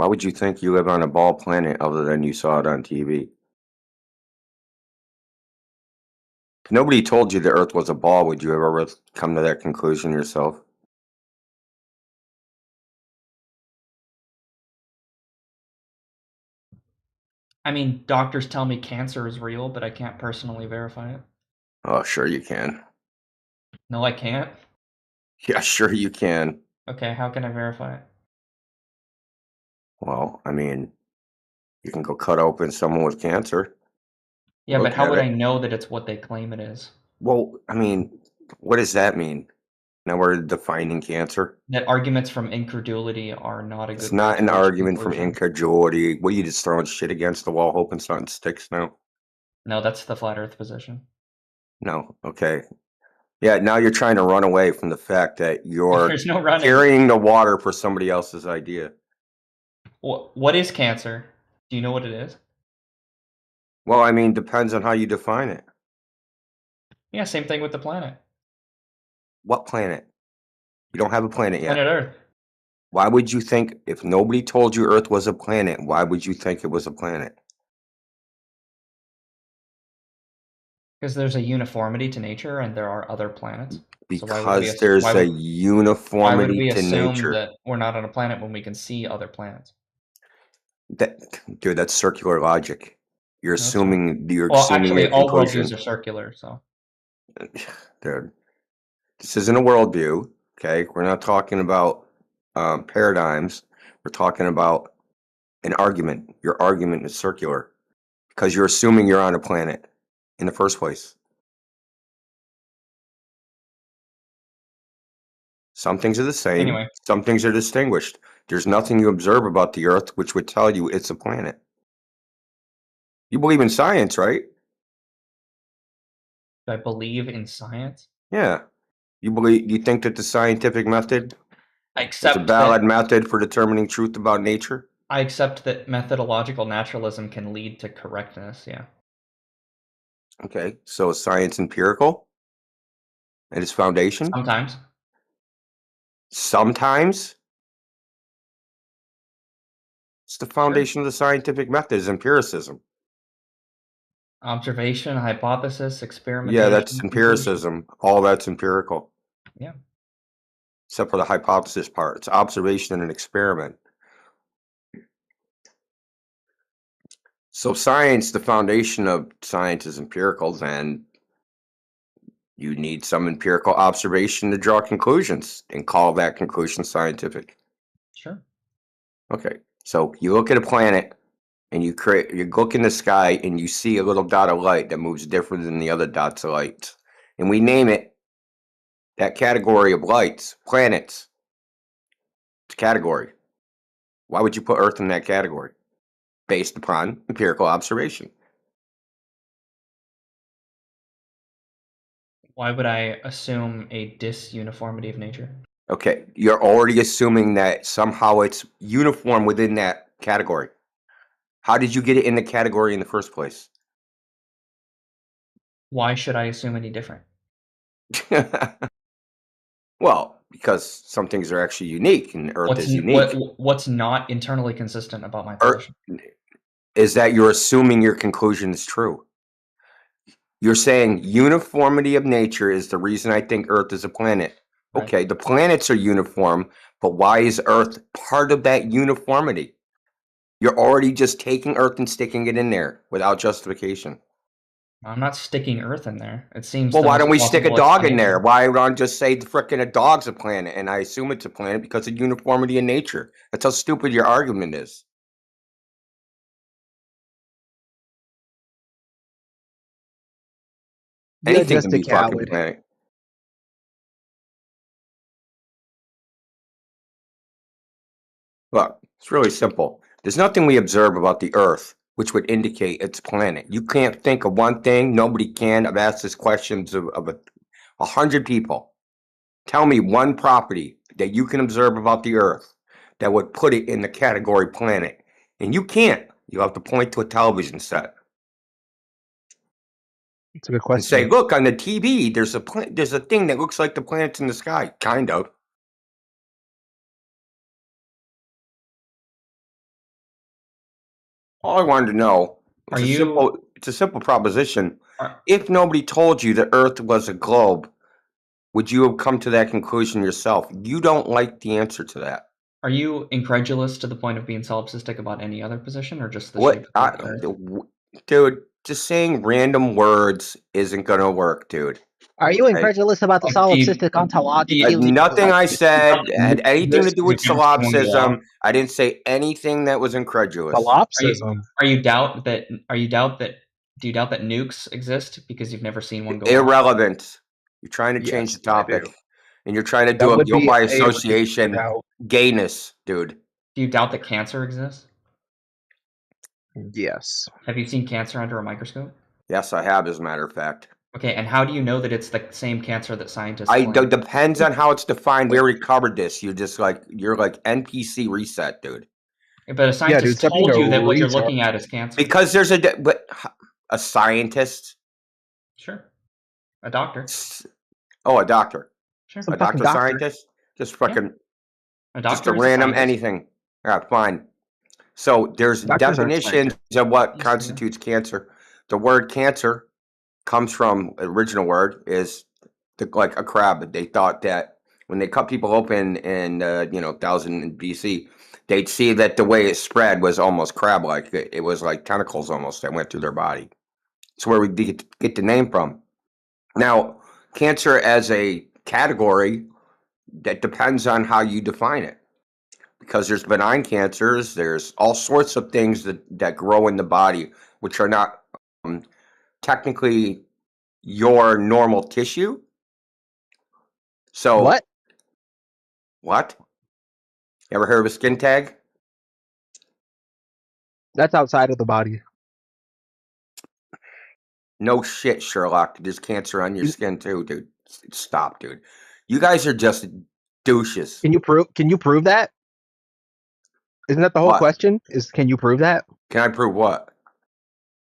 Why would you think you live on a ball planet other than you saw it on TV? If nobody told you the Earth was a ball, would you ever come to that conclusion yourself? I mean, doctors tell me cancer is real, but I can't personally verify it. Oh, sure you can. No, I can't. Yeah, sure you can. Okay, how can I verify it? Well, I mean, you can go cut open someone with cancer, Yeah, but look how at would I it. know that it's what they claim it is? Well, I mean, what does that mean? Now we're defining cancer. That arguments from incredulity are not a It's good way not to an reach argument from conclusions. incredulity. What, you just throwing shit against the wall hoping something sticks now? No, that's the flat earth position. No. Okay. Yeah, now you're trying to run away from the fact that you're There's no running. carrying the water for somebody else's idea. What is cancer? Do you know what it is? Well, I mean, depends on how you define it. Yeah, same thing with the planet. What planet? You don't have a planet Planet yet. Earth. Why would you think, if nobody told you Earth was a planet, why would you think it was a planet? Because there's a uniformity to nature and there are other planets. So Because there's a why would uniformity we to assume nature. that we're not on a planet when we can see other planets? Dude, that's circular logic. You're No, it's not. Well, assuming actually, a all worldviews conclusion. are circular, so Dude, this isn't a worldview, okay? We're not talking about paradigms. We're talking about an argument. Your argument is circular because you're assuming you're on a planet in the first place. Some things are the same, anyway, some things are distinguished. There's nothing you observe about the Earth which would tell you it's a planet. You believe in science, right? do I believe in science? Yeah. You think that the scientific method I is a accept that valid method for determining truth about nature? I accept that methodological naturalism can lead to correctness, yeah. Okay, so is science empirical at its foundation? Sometimes. Sometimes it's the Sure. foundation of the scientific method is empiricism. Observation, hypothesis, Yeah, that's experimentation, conclusion. empiricism. All that's empirical, Yeah. except for the hypothesis part. It's observation and an experiment. So science, the foundation of science is empirical, then you need some empirical observation to draw conclusions and call that conclusion scientific. Sure. Okay, so you look at a planet and you look in the sky and you see a little dot of light that moves different than the other dots of light. And we name it that category of lights, planets. It's a category. Why would you put Earth in that category? Based upon empirical observation. Why would I assume a disuniformity of nature? Okay, you're already assuming that somehow it's uniform within that category. How did you get it in the category in the first place? Why should I assume any different? Well, because some things are actually unique and Earth is unique. What's not internally consistent about my Earth position? is that you're assuming your conclusion is true. You're saying uniformity of nature is the reason I think Earth is a planet. Right. Okay, the planets are uniform, but why is Earth part of that uniformity? You're already just taking Earth and sticking it in there without justification. I'm not sticking Earth in there. It seems Well, the why most don't we stick a plausible dog in there? explanation. Why don't I just say the frickin' a dog's a planet and I assume it's a planet because of uniformity in nature? That's how stupid your argument is. You're Anything can just a be fucking coward. planet. Look, it's really simple. There's nothing we observe about the Earth which would indicate it's a planet. You can't think of one thing. Nobody can. I've asked this questions of 100 people. Tell me one property that you can observe about the Earth that would put it in the category planet. And you can't. You have to point to a television set It's a good and say, question. look, on the TV, there's a thing that looks like the planets in the sky. Kind of. All I wanted to know, Are you it's a simple proposition. are, If nobody told you the Earth was a globe, would you have come to that conclusion yourself? You don't like the answer to that. are you incredulous to the point of being solipsistic about any other position, or just the shape What, of the Earth? dude? Just saying random words isn't gonna work, dude. Are you Okay? incredulous about the Like, do you, solipsistic ontology? Nothing I said had Nukes anything to exist do 'cause with you've never seen one go off? solipsism. I didn't say anything that was incredulous. Solipsism. Do you doubt that nukes exist because you've never seen one go off? Irrelevant. You're trying to change Yes, the I topic, do. and you're trying to That do a would guilt be by a association doubt. gayness, dude. Do you doubt that cancer exists? Yes. Have you seen cancer under a microscope? Yes, I have, as a matter of fact. Okay, and how do you know that it's the same cancer that scientists claim? Depends on how it's defined. We already covered this. You're like NPC reset, dude. But a scientist stop being told a you that what you're retard. looking at is cancer. Because there's a scientist. Sure. A doctor. Oh, a doctor. Sure. Some A fucking doctor scientist. Just fucking. A Just a doctor is a random scientist. anything. Yeah, fine. So there's Doctors aren't definitions of what Yes, they are. constitutes cancer. The word cancer comes from original word is like a crab. They thought that when they cut people open in 1000 BC, they'd see that the way it spread was almost crab-like. It was like tentacles almost that went through their body. It's where we get the name from. Now, cancer as a category, that depends on how you define it. Because there's benign cancers, there's all sorts of things that grow in the body, which are not technically your normal tissue. So What? What? You ever heard of a skin tag? That's outside of the body. No shit, Sherlock. There's cancer on your skin too, dude. Stop, dude. You guys are just douches. Can you prove that? Isn't that the whole What? question? Can you prove that? Can I prove what?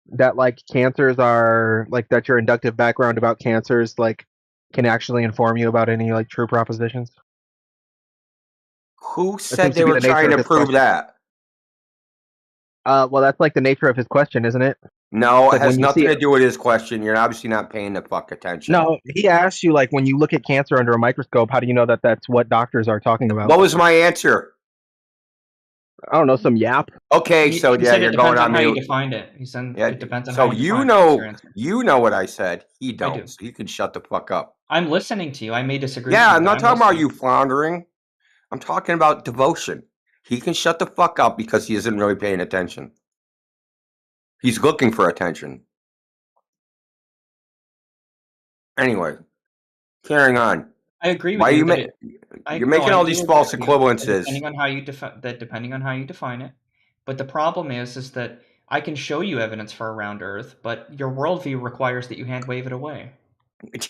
That like cancers are like that your inductive background about cancers like can actually inform you about any like true propositions? Who That said seems they to be were the nature trying of to his prove question. that? Well, that's like the nature of his question, isn't it? No, Like it has when you see nothing to it. do with his question. You're obviously not paying the fuck attention. No, he asked you like when you look at cancer under a microscope, how do you know that that's what doctors are talking about? What was my answer? I don't know, some yap. Okay, He so yeah, said you're it going depends on on how you mute. defined it. He said Yeah, it depends on so how you define it. That's your answer. you know what I said. He don't. do. So you can shut the fuck up. I'm listening to you. I may disagree Yeah, with you. I'm but not talking about listening. you floundering. I'm talking about devotion. He can shut the fuck up because he isn't really paying attention. He's looking for attention. Anyway, carrying on. I agree with Why you. you're making all these false equivalences. Depending on how you define it. But the problem is that I can show you evidence for a round Earth, but your worldview requires that you hand wave it away.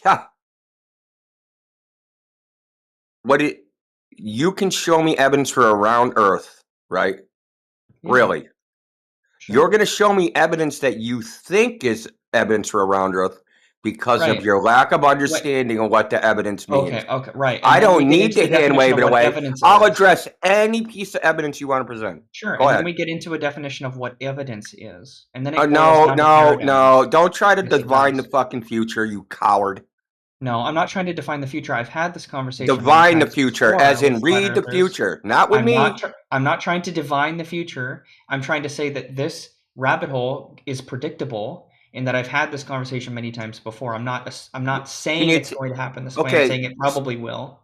Yeah. You can show me evidence for a round Earth, right? Yeah. Really? Sure. You're going to show me evidence that you think is evidence for a round Earth because of Right. your lack of understanding of what the evidence means. Okay, right. I And then we don't get need into to the hand definition wave of it what away. evidence I'll is. address any piece of evidence you want to present. Sure, Go and ahead. then we get into a definition of what evidence is, and then it boils No, down to paradigms. no. Don't try to Yes, it divine the does. fucking future, you coward. No, I'm not trying to define the future. I've had this conversation. Divine many the times future, before as in with flat read the earthers. future, not with me. I'm not trying to divine the future. I'm trying to say that this rabbit hole is predictable, and that I've had this conversation many times before. I'm not saying it's going to happen this way. I'm saying it probably will.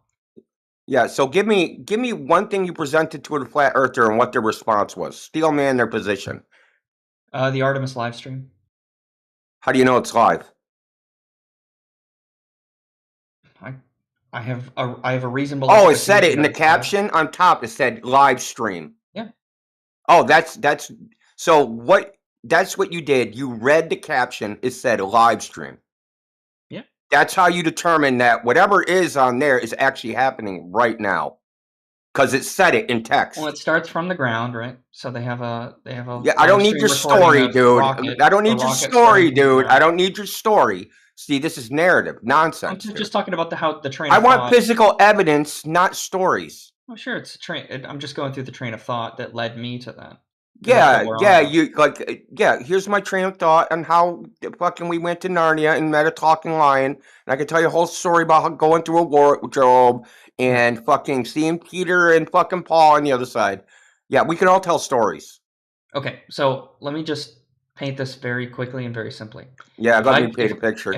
Yeah, so give me one thing you presented to a flat earther and what their response was. Steel man their position. The Artemis live stream. How do you know it's live? I have a reasonable. Oh, it said it in the caption on top. It said live stream. Yeah. Oh, that's so what? That's what you did. You read the caption. It said live stream. Yeah. That's how you determine that whatever is on there is actually happening right now, because it said it in text. Well, it starts from the ground, right? So they have a. Yeah, I don't need your story, dude. I don't need your story, dude. I don't need your story. See, this is narrative nonsense. I'm just talking about how the train. I want physical evidence, not stories. Oh, sure, it's a train. I'm just going through the train of thought that led me to that. Yeah, we're on yeah, about. here's my train of thought on how fucking we went to Narnia and met a talking lion. And I can tell you a whole story about how going through a wardrobe and fucking seeing Peter and fucking Paul on the other side. Yeah, we can all tell stories. Okay, so let me just paint this very quickly and very simply. Yeah, let me paint a picture.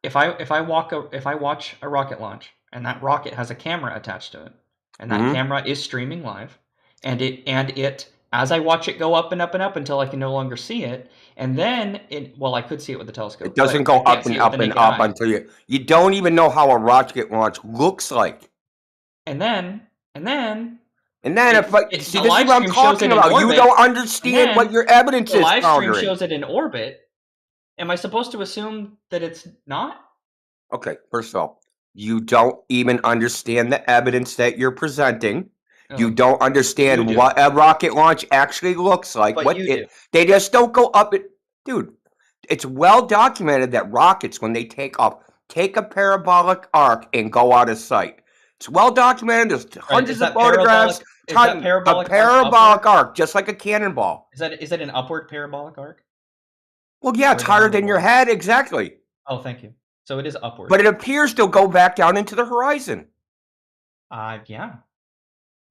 If I watch a rocket launch and that rocket has a camera attached to it, and that camera is streaming live, and it as I watch it go up and up and up until I can no longer see it, and then I could see it with the telescope. It doesn't go up and up and up until you don't even know how a rocket launch looks like. And then if this is what I'm talking about. You don't understand what your evidence is. The live stream shows it in orbit. Am I supposed to assume that it's not? Okay, first of all, you don't even understand the evidence that you're presenting. Oh, you don't understand what a rocket launch actually looks like. But they just don't go up. Dude, it's well documented that rockets, when they take off, take a parabolic arc and go out of sight. It's well documented. There's hundreds of photographs. Is that parabolic a parabolic arc, just like a cannonball. Is that an upward parabolic arc? Well, yeah, it's higher than your head, exactly. Oh, thank you. So it is upward. But it appears to go back down into the horizon. Yeah.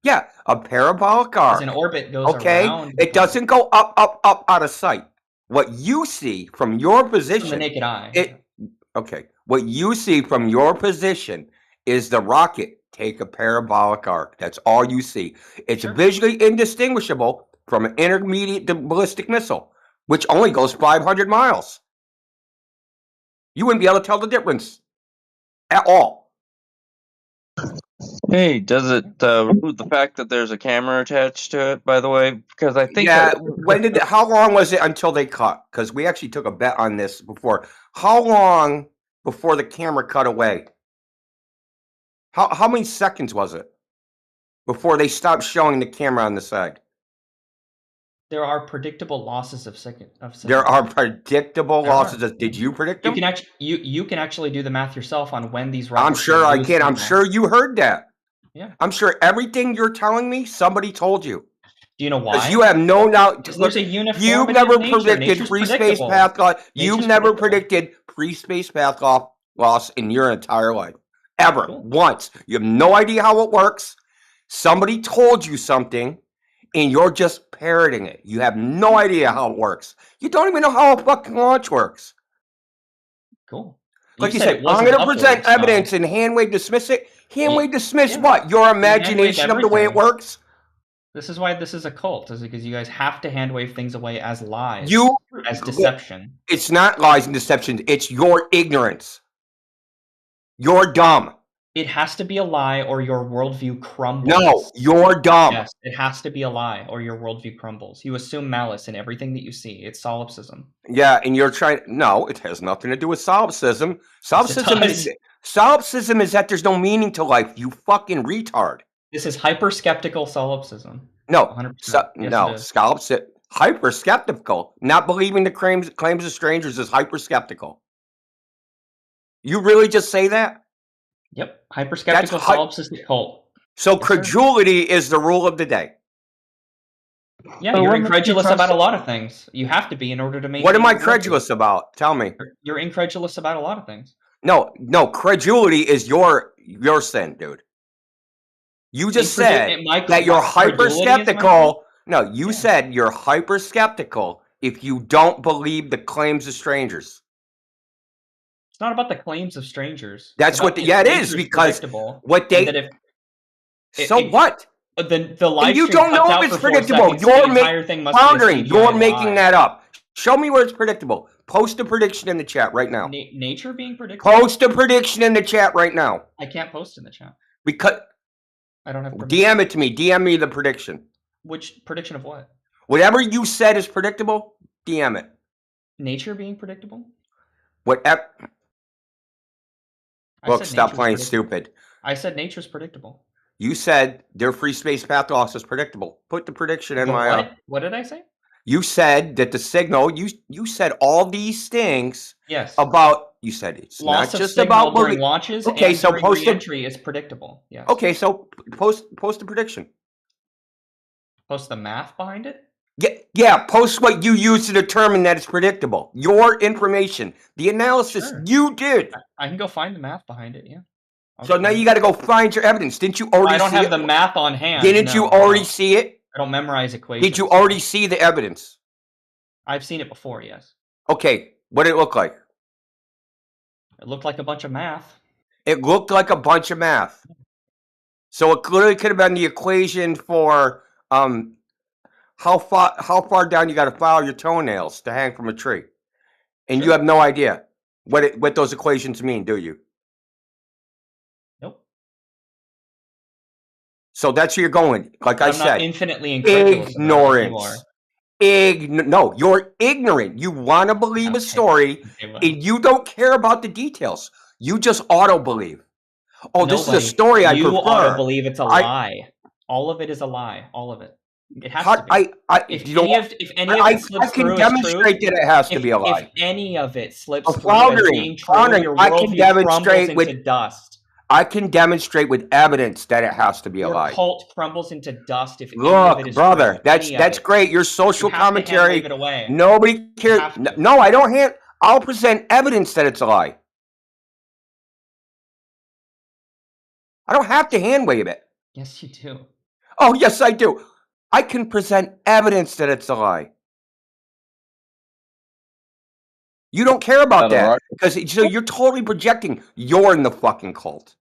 Yeah, a parabolic arc. As an orbit goes around. It doesn't go up, up, up out of sight. What you see from your position. From the naked eye. What you see from your position is the rocket take a parabolic arc. That's all you see. It's visually indistinguishable from an intermediate ballistic missile, which only goes 500 miles. You wouldn't be able to tell the difference at all. Hey, does it the fact that there's a camera attached to it, by the way? Because I think how long was it until they cut? Because we actually took a bet on this before. How long before the camera cut away? How many seconds was it before they stopped showing the camera on the side? There are predictable losses of seconds. There are predictable losses. Did you predict them? You can actually do the math yourself on when these rockets. I'm sure I can. I'm sure you heard that. Yeah. I'm sure everything you're telling me, somebody told you. Do you know why? Because you have no knowledge. There's a uniformity. You've never predicted free space path loss. You've never predicted free space path loss in your entire life. Ever. Cool. Once. You have no idea how it works. Somebody told you something, and you're just parroting it. You have no idea how it works. You don't even know how a fucking launch works. Cool. Like you said, I'm going to present evidence and hand-wave dismiss it. Hand-wave dismiss what? Your imagination of the way it works? This is why this is a cult, is because you guys have to hand-wave things away as lies. As deception. It's not lies and deception. It's your ignorance. You're dumb. It has to be a lie or your worldview crumbles. No, you're dumb. Yes, it has to be a lie or your worldview crumbles. You assume malice in everything that you see. It's solipsism. Yeah, and you're trying... No, it has nothing to do with solipsism. Solipsism is that there's no meaning to life, you fucking retard. This is hyper-skeptical solipsism. No, 100%. Hyper-skeptical. Not believing the claims of strangers is hyper-skeptical. You really just say that? Yep. Hyper-skeptical solipsistic cult. So credulity is the rule of the day. Yeah, you're incredulous about a lot of things. You have to be in order to make... What am I credulous about? Tell me. You're incredulous about a lot of things. No, credulity is your sin, dude. You just said that you're hyper-skeptical. No, you said you're hyper-skeptical if you don't believe the claims of strangers. It's not about the claims of strangers. That's what. It is because what they. What? The live you don't know if it's predictable. You're floundering. You're making that up. Show me where it's predictable. Post a prediction in the chat right now. Nature being predictable. Post a prediction in the chat right now. I can't post in the chat because I don't have permission. DM it to me. DM me the prediction. Which prediction of what? Whatever you said is predictable. DM it. Nature being predictable. Whatever. Look, stop playing stupid. I said nature's predictable. You said their free space path loss is predictable. Put the prediction in my... What did I say? You said that the signal... You said all these things... Yes. About... You said it's loss not just about... during launches and so during re-entry is predictable. Yes. Okay, so post the prediction. Post the math behind it? Yeah, post what you use to determine that it's predictable. Your information, the analysis you did. I can go find the math behind it. Yeah. So now you got to go find your evidence. Didn't you already? I don't have the math on hand. Didn't you already see it? I don't memorize equations. Did you already see the evidence? I've seen it before. Yes. Okay, what did it look like? It looked like a bunch of math. It looked like a bunch of math. So it clearly could have been the equation for how far down you got to file your toenails to hang from a tree, and you have no idea what those equations mean, do you? Nope. So that's where you're going. Like I said, not infinitely incredulous. Ignorance. No, you're ignorant. You want to believe a story, and you don't care about the details. You just auto believe. Oh, this is a story I prefer. You auto believe it's a lie. All of it is a lie. All of it. It has to be. If any of it slips through, I can demonstrate that it has to be a lie. If any of it slips through as being true, your worldview crumbles into dust. I can demonstrate with evidence that it has to be a lie. Your cult crumbles into dust if any of it is brother, true. That's great. Your social commentary. Nobody cares. No, I don't I'll present evidence that it's a lie. I don't have to hand wave it. Yes, you do. Oh, yes, I do. I can present evidence that it's a lie. You don't care about that because so you're totally projecting. You're in the fucking cult,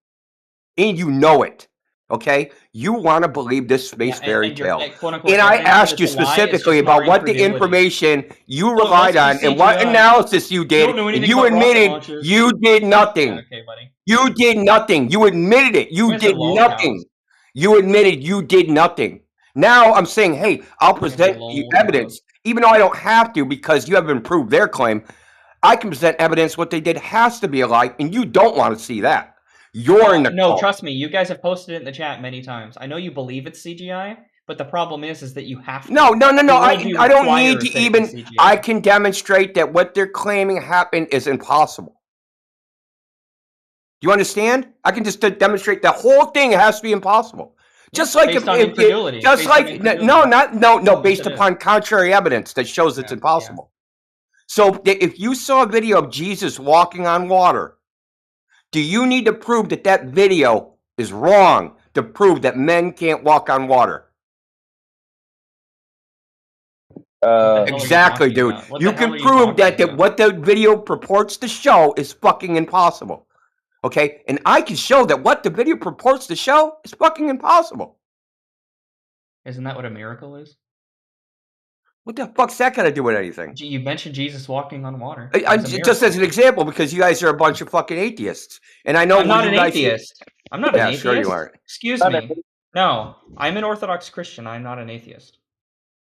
and you know it. Okay, you want to believe this space fairy tale, and I asked you specifically about what the information you relied on and what analysis you did, and you admitted you did nothing. Okay, buddy. You did nothing. You admitted it. You did nothing. You admitted you did nothing. Now I'm saying, hey, I'll present you evidence, even though I don't have to because you haven't proved their claim. I can present evidence what they did has to be a lie, and you don't want to see that. You're in the cult. Trust me. You guys have posted it in the chat many times. I know you believe it's CGI, but the problem is that you have to. No. I don't need to even. I can demonstrate that what they're claiming happened is impossible. Do you understand? I can just demonstrate the whole thing has to be impossible. Just like based upon contrary evidence that shows it's impossible. So if you saw a video of Jesus walking on water, do you need to prove that that video is wrong to prove that men can't walk on water? Exactly, dude. You can prove that what the video purports to show is fucking impossible. Okay? And I can show that what the video purports to show is fucking impossible. Isn't that what a miracle is? What the fuck's that got to do with anything? You mentioned Jesus walking on water. Just as an example, because you guys are a bunch of fucking atheists. And I know I'm not an atheist. I'm not an atheist. Sure you are. Excuse me. No, I'm an Orthodox Christian. I'm not an atheist.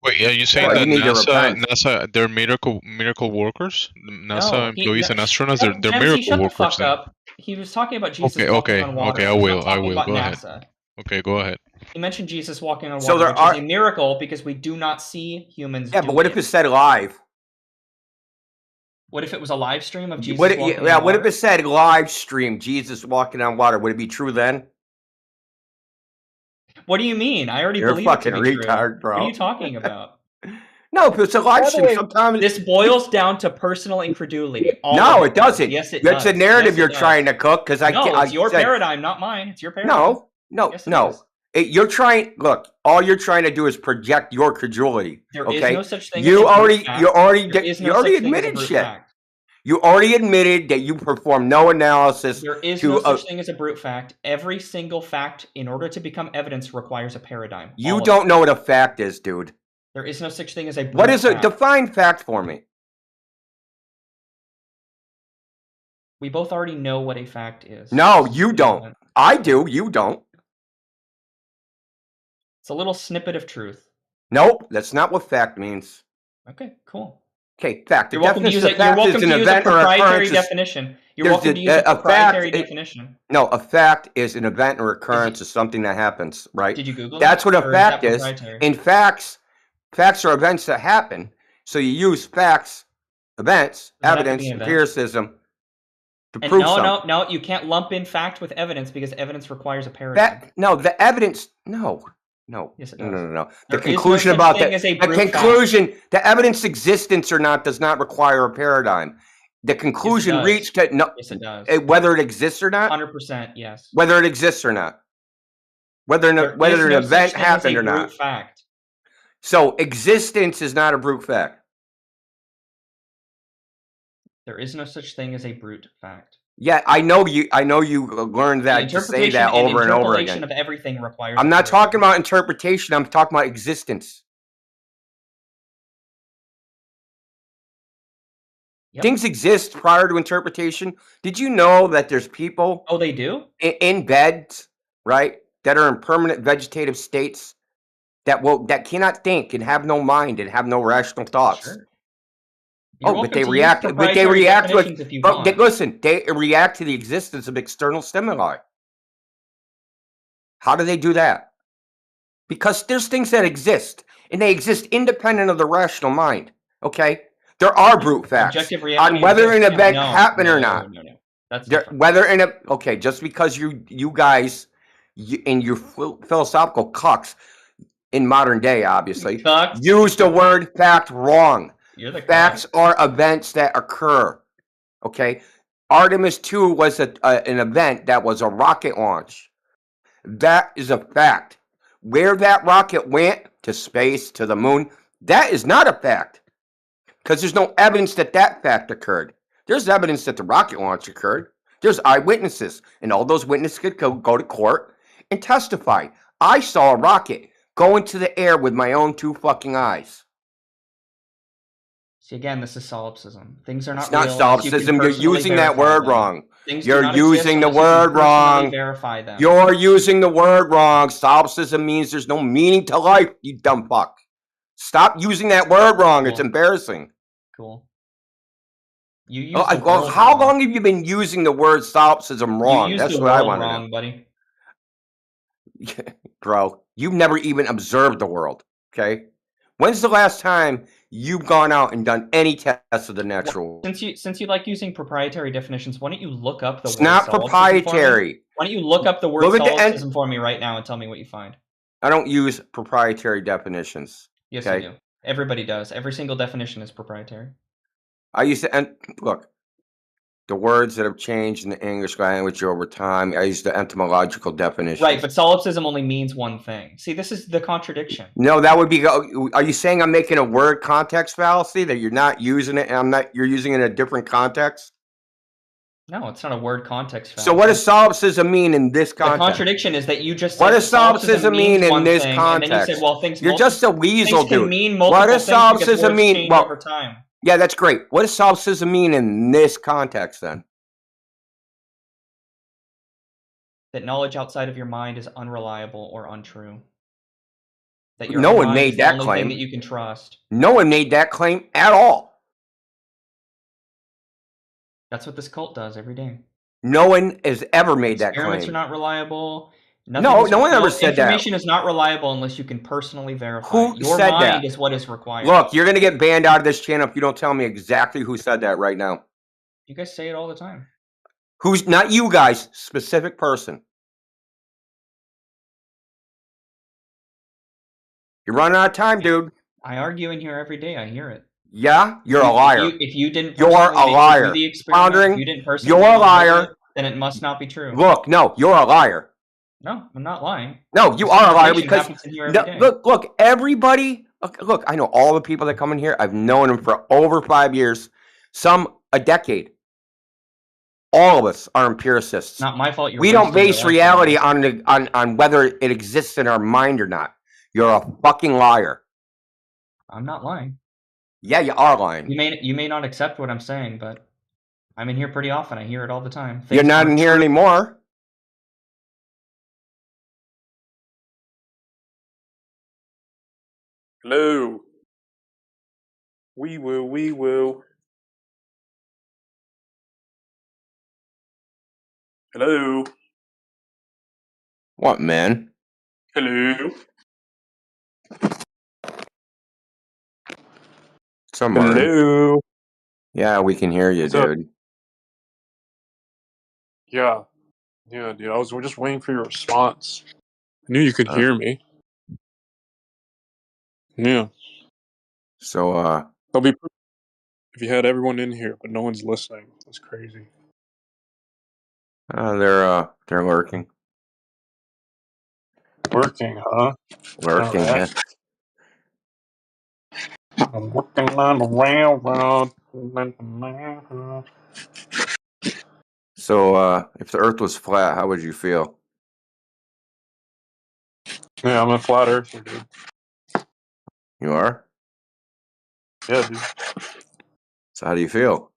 Wait, are you saying that NASA, they're miracle workers? NASA employees and astronauts, they're miracle shut workers. The fuck up. He was talking about Jesus walking on water. Okay, I will. Go ahead. Okay, go ahead. He mentioned Jesus walking on water, which is a miracle because we do not see humans. Yeah, but what if it said live? What if it was a live stream of Jesus walking on water? What if it said live stream Jesus walking on water? Would it be true then? What do you mean? I already believe it to be retard, true. Bro. What are you talking about? No, if it's a live stream, sometimes this boils down to personal incredulity. No, it doesn't. Yes, it does. It's a narrative you're trying to cook because it's your paradigm, not mine. It's your paradigm. No. You're trying. Look, all you're trying to do is project your credulity. There is no such thing. You already admitted shit. You already admitted that you performed no analysis. There is no such thing as a brute fact. Every single fact, in order to become evidence, requires a paradigm. You don't know what a fact is, dude. There is no such thing as a brute What is fact. a defined fact for me? We both already know what a fact is. No, you don't. I do. You don't. It's a little snippet of truth. Nope, that's not what fact means. Okay, cool. Okay, fact. You're welcome to use a proprietary definition. You're welcome to use a proprietary definition. No, a fact is an event or occurrence of something that happens, right? Did you Google That's what a fact is. In facts are events that happen. So you use facts, events, evidence, empiricism to prove something. No, you can't lump in fact with evidence because evidence requires a paradigm. The evidence, no. No. Yes, it No, does. no, no, no. The There is no conclusion such about thing that. as a The brute fact. conclusion, the evidence existence or not does not require a paradigm. The conclusion does. reached that no, Yes, it does. whether it exists or not, 100%, yes. whether it exists or not, whether There is an no event such thing as happened a or not. brute fact. So existence is not a brute fact. There is no such thing as a brute fact. Yeah, I know you learned that to say that over and over again. Interpolation of everything requires. I'm not talking about interpretation. I'm talking about existence. Yep. Things exist prior to interpretation. Did you know that there's people? Oh, they do? In beds, right? That are in permanent vegetative states that cannot think and have no mind and have no rational thoughts. Sure. But they react. But they react with. Listen, they react to the existence of external stimuli. How do they do that? Because there's things that exist, and they exist independent of the rational mind. Okay, there are brute facts on whether an event happened or not. No. That's okay, just because you guys in your philosophical cucks in modern day, obviously, use the word fact wrong. Facts are events that occur. Okay, Artemis 2 was an event that was a rocket launch. That is a fact. Where that rocket went to space, to the moon, that is not a fact. Because there's no evidence that fact occurred. There's evidence that the rocket launch occurred. There's eyewitnesses. And all those witnesses could go to court and testify. I saw a rocket go into the air with my own 2 fucking eyes. See, again, this is solipsism. Things are not real. It's not solipsism. You're using that word wrong. You're using the word wrong. Verify them. You're using the word wrong. Solipsism means there's no meaning to life, you dumb fuck. Stop using that word wrong. Cool. It's embarrassing. Cool. You use how long have you been using the word solipsism wrong? That's what I want to know. Buddy. Bro, you've never even observed the world, okay? When's the last time you've gone out and done any tests of the natural world? Since you like using proprietary definitions, why don't you look up the word solipsism? It's not proprietary. Why don't you look up the word solipsism for me right now and tell me what you find? I don't use proprietary definitions. Yes, you do. Everybody does. Every single definition is proprietary. I used to look. The words that have changed in the English language over time, I use the etymological definition. Right, but solipsism only means one thing. See, this is the contradiction. No, that would be. Are you saying I'm making a word context fallacy that you're not using it, and you're using it in a different context? No, it's not a word context fallacy. So what does solipsism mean in this context? The contradiction is that you just said what does solipsism mean in this context? And then you said, well, things. You're just a weasel, dude. Mean what does solipsism mean? Well, over time. Yeah, that's great. What does solipsism mean in this context, then? That knowledge outside of your mind is unreliable or untrue. That no one made that claim. That you can trust. No one made that claim at all. That's what this cult does every day. No one has ever made that claim. Experiments are not reliable. No one ever said that. Information is not reliable unless you can personally verify. Who your said mind that? Is what is required. Look, you're going to get banned out of this channel if you don't tell me exactly who said that right now. You guys say it all the time. Who's not you guys, specific person. You're running out of time, dude. I argue in here every day. I hear it. Yeah, you're a liar. If you didn't, you're a liar. Floundering. You didn't personally. You're a liar. Then it must not be true. Look, no, you're a liar. No, I'm not lying. No, you are a liar because look, everybody. Look, I know all the people that come in here. I've known them for over 5 years, some a decade. All of us are empiricists. Not my fault. We don't base reality on whether it exists in our mind or not. You're a fucking liar. I'm not lying. Yeah, you are lying. You may not accept what I'm saying, but I'm in here pretty often. I hear it all the time. You're not in here anymore. Hello. Wee woo, wee woo. Hello. What, man? Hello. Somewhere. Hello. Yeah, we can hear you, What's dude. Up? Yeah, dude. I was just waiting for your response. I knew you could hear me. Yeah. So, That'll be pretty if you had everyone in here, but no one's listening. That's crazy. they're lurking. Working, huh? Lurking, yeah. I'm working on the railroad. So, if the Earth was flat, how would you feel? Yeah, I'm a flat earther, dude. You are? Yeah, dude. So how do you feel?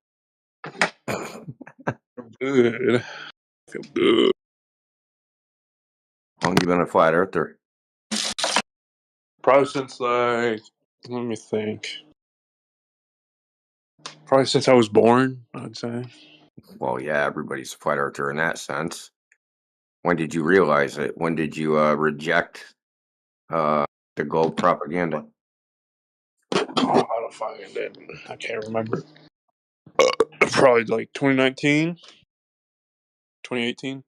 Good. I feel good. How long you been a flat earther? Probably since let me think. Probably since I was born, I'd say. Well, yeah, everybody's a flat earther in that sense. When did you realize it? When did you reject the globe propaganda? Oh, I don't fucking did. I can't remember. Probably like 2019, 2018.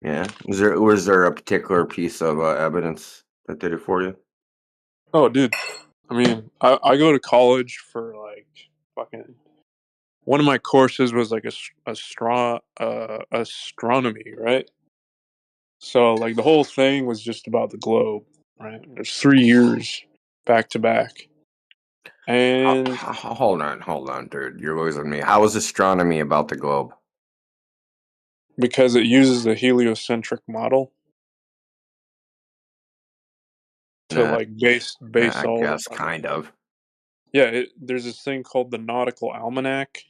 Yeah. Was there a particular piece of evidence that did it for you? Oh, dude. I mean, I go to college for like fucking. One of my courses was like astronomy, right? So like the whole thing was just about the globe, right? There's 3 years back to back, and Hold on, dude. You're losing me. How is astronomy about the globe? because it uses the heliocentric model to like base I all guess the kind of. yeah. There's this thing called the nautical almanac,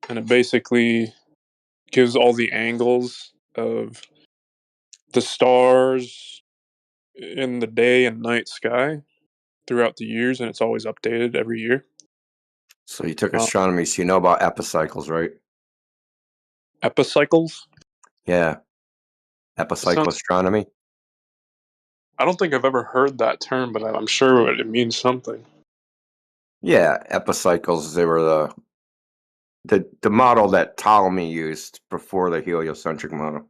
and it basically gives all the angles of the stars in the day and night sky throughout the years, and it's always updated every year. So you took astronomy, so you know about epicycles, right? Epicycles? Yeah. Epicycle astronomy? I don't think I've ever heard that term, but I'm sure it means something. Yeah, epicycles, they were the model that Ptolemy used before the heliocentric model.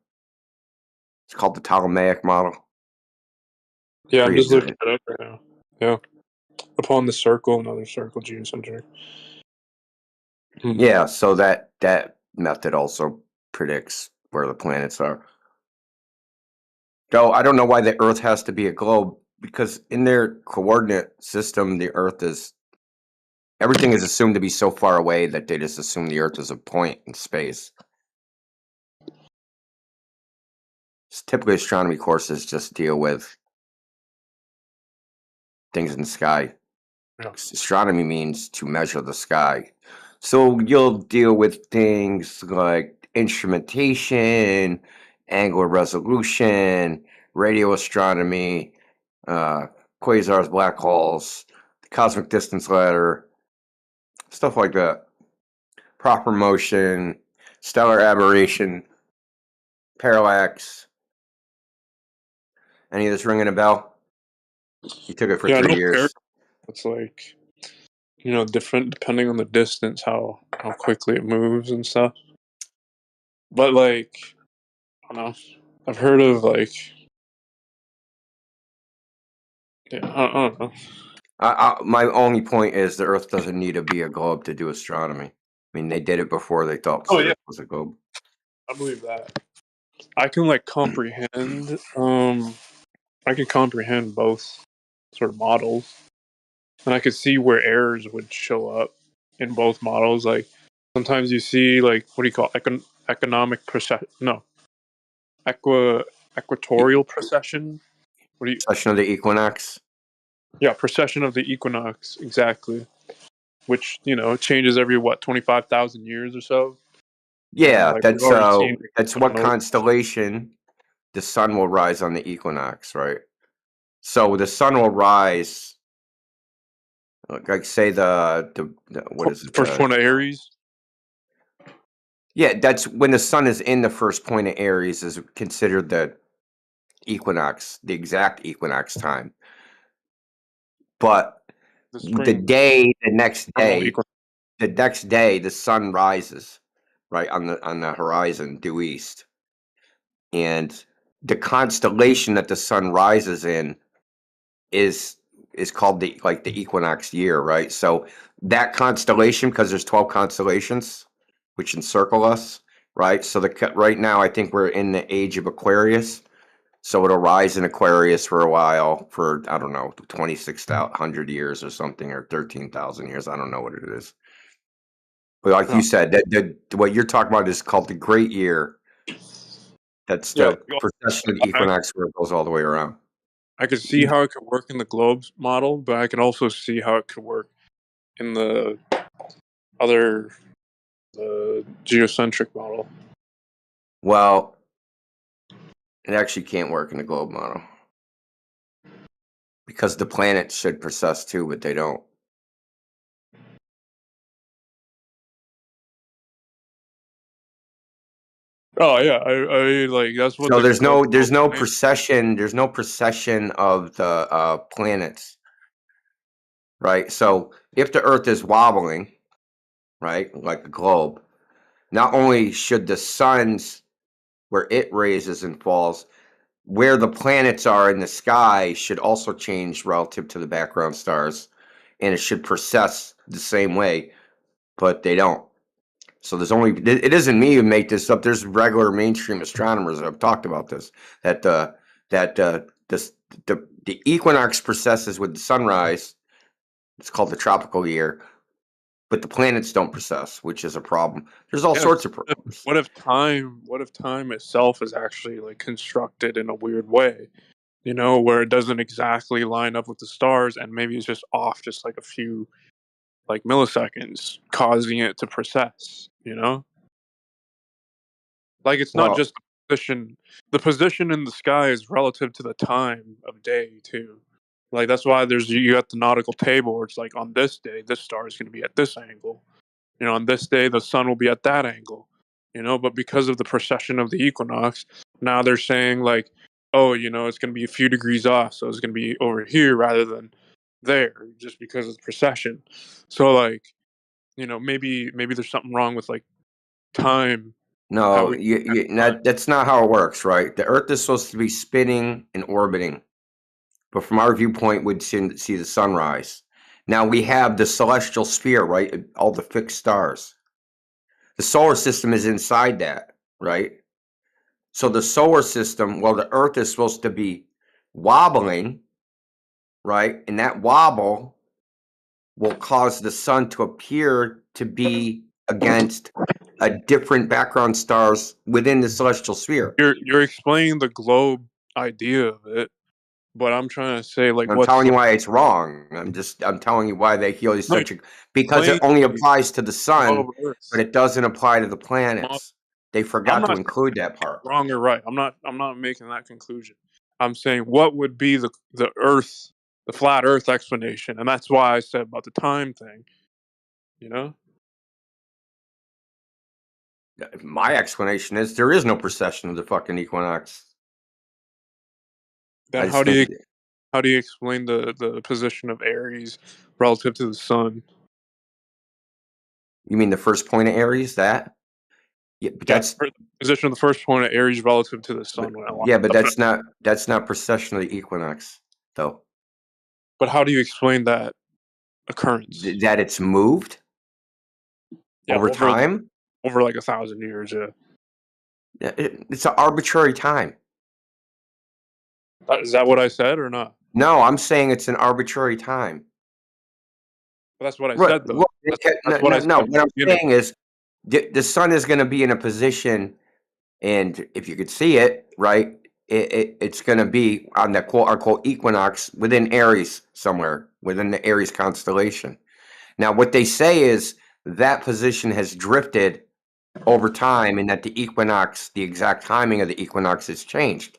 It's called the Ptolemaic model. Yeah, I'm just looking it up right now. Yeah. Upon the circle, another circle, geocentric. Yeah, so that method also predicts where the planets are. Though I don't know why the Earth has to be a globe, because in their coordinate system, the Earth is everything is assumed to be so far away that they just assume the Earth is a point in space. Typically, astronomy courses just deal with things in the sky. Yeah. Astronomy means to measure the sky. So you'll deal with things like instrumentation, angular resolution, radio astronomy, quasars, black holes, the cosmic distance ladder, stuff like that. Proper motion, stellar aberration, parallax. Any of this ringing a bell? You took it for 3 years. It's like, different depending on the distance, how quickly it moves and stuff. But like, I don't know. I've heard of like, yeah, I don't know. My only point is the Earth doesn't need to be a globe to do astronomy. I mean, they did it before they thought the Earth was a globe. I believe that. I can like comprehend. I can comprehend both sort of models, and I could see where errors would show up in both models. Like sometimes you see like what do you call economic precession? No, equatorial precession. What do you? Precession of the equinox. Yeah, precession of the equinox, exactly. Which changes every 25,000 years or so. Yeah, like, that's what constellation the sun will rise on the equinox, right? So the sun will rise, like say the what is it? First point of Aries. Yeah, that's when the sun is in the first point of Aries is considered the equinox, the exact equinox time. But the next day, the sun rises right on the horizon due east, and the constellation that the sun rises in is called the equinox year, right? So that constellation, because there's 12 constellations which encircle us, right? So right now I think we're in the age of Aquarius. So it'll rise in Aquarius for a while, for I don't know, 2,600 years or something, or 13,000 years. I don't know what it is. But like you said, that what you're talking about is called the Great Year. That's the precession of the equinox where it goes all the way around. I could see how it could work in the globe model, but I can also see how it could work in the other geocentric model. Well, it actually can't work in the globe model because the planets should precess too, but they don't. Oh yeah, I like that's what. So there's no precession. There's no precession of the planets, right? So if the Earth is wobbling, right, like a globe, not only should the sun's where it raises and falls, where the planets are in the sky should also change relative to the background stars, and it should precess the same way, but they don't. So there's only, it isn't me who make this up. There's regular mainstream astronomers that have talked about this, that the equinox precesses with the sunrise. It's called the tropical year, but the planets don't precess, which is a problem. There's all sorts of problems. What if time itself is actually like constructed in a weird way, you know, where it doesn't exactly line up with the stars, and maybe it's just off just like a few like milliseconds, causing it to precess, you know? Like it's not just the position. The position in the sky is relative to the time of day too. Like that's why you got the nautical table where it's like on this day this star is going to be at this angle. You know, on this day the sun will be at that angle. You know, but because of the precession of the equinox, now they're saying like, oh, you know, it's going to be a few degrees off, so it's going to be over here rather than there, just because of the precession. So like, you know, maybe there's something wrong with like time. No, that's not how it works, right? The Earth is supposed to be spinning and orbiting, but from our viewpoint, we'd see the sunrise. Now we have the celestial sphere, right? All the fixed stars. The solar system is inside that, right? So the solar system, well, the Earth is supposed to be wobbling, right? And that wobble will cause the sun to appear to be against a different background stars within the celestial sphere. You're explaining the globe idea of it, but I'm trying to say like I'm telling you why it's wrong. I'm telling you why they heliocentric, because it only applies to the sun, but it doesn't apply to the planets. They forgot to include that part. Wrong or right? I'm not making that conclusion. I'm saying what would be the Earth, the flat Earth explanation, and that's why I said about the time thing. You know. My explanation is there is no precession of the fucking equinox. Then how do you explain the position of Aries relative to the sun? You mean the first point of Aries? That? Yeah, but that's the position of the first point of Aries relative to the sun. But that's not precession of the equinox, though. But how do you explain that occurrence? That it's moved over time? Over like 1,000 years, yeah. It's an arbitrary time. Is that what I said or not? No, I'm saying it's an arbitrary time. Well, that's what I said, though. What I'm saying is the sun is going to be in a position, and if you could see it, right, it's going to be on the quote-unquote equinox within Aries somewhere, within the Aries constellation. Now, what they say is that position has drifted over time, and that the equinox, the exact timing of the equinox has changed.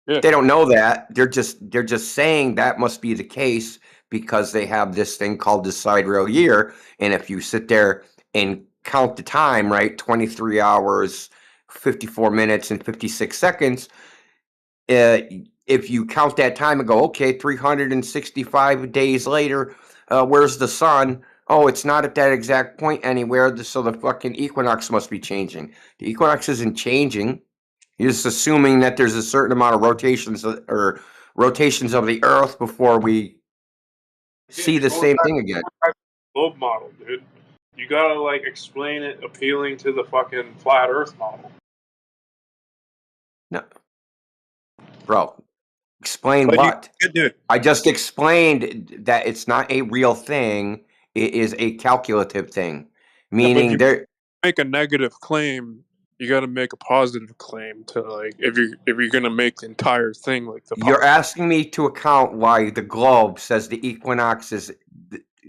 Yeah. They don't know that. They're just saying that must be the case because they have this thing called the sidereal year. And if you sit there and count the time, right, 23 hours, 54 minutes, and 56 seconds, if you count that time and go, okay, 365 days later, where's the sun? Oh, it's not at that exact point anywhere, so the fucking equinox must be changing. The equinox isn't changing. You're just assuming that there's a certain amount of rotations or rotations of the Earth before we see the same thing again. Globe model, dude. You gotta like explain it appealing to the fucking flat Earth model. No, bro. Explain what? Dude. I just explained that it's not a real thing. It is a calculative thing, meaning there. Make a negative claim. You got to make a positive claim to like if you're gonna make the entire thing like the. You're asking me to account why the globe says the equinox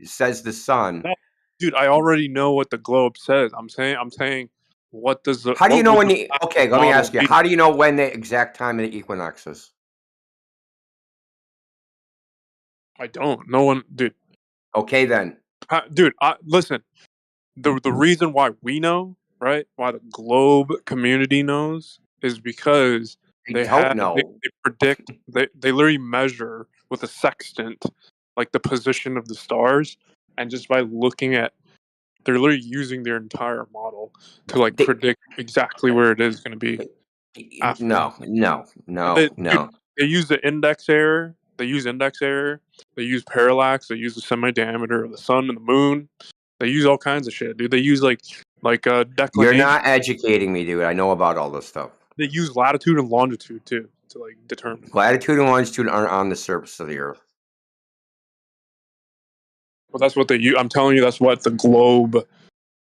says the sun. No, dude, I already know what the globe says. I'm saying what does the. How do you know when the? Okay, let me ask you. How do you know when the exact time of the equinox is? I don't. No one, dude. Okay, then. Dude, listen. The reason why we know, right? Why the globe community knows is because they predict. They literally measure with a sextant, like the position of the stars, and just by looking at, they're literally using their entire model to like predict exactly where it is going to be. No. They use the index error. They use index error. They use parallax. They use the semi-diameter of the sun and the moon. They use all kinds of shit, dude. They use like declination. You're not educating me, dude. I know about all this stuff. They use latitude and longitude too to like determine. Latitude and longitude aren't on the surface of the Earth. Well, that's what they use. I'm telling you, that's what the globe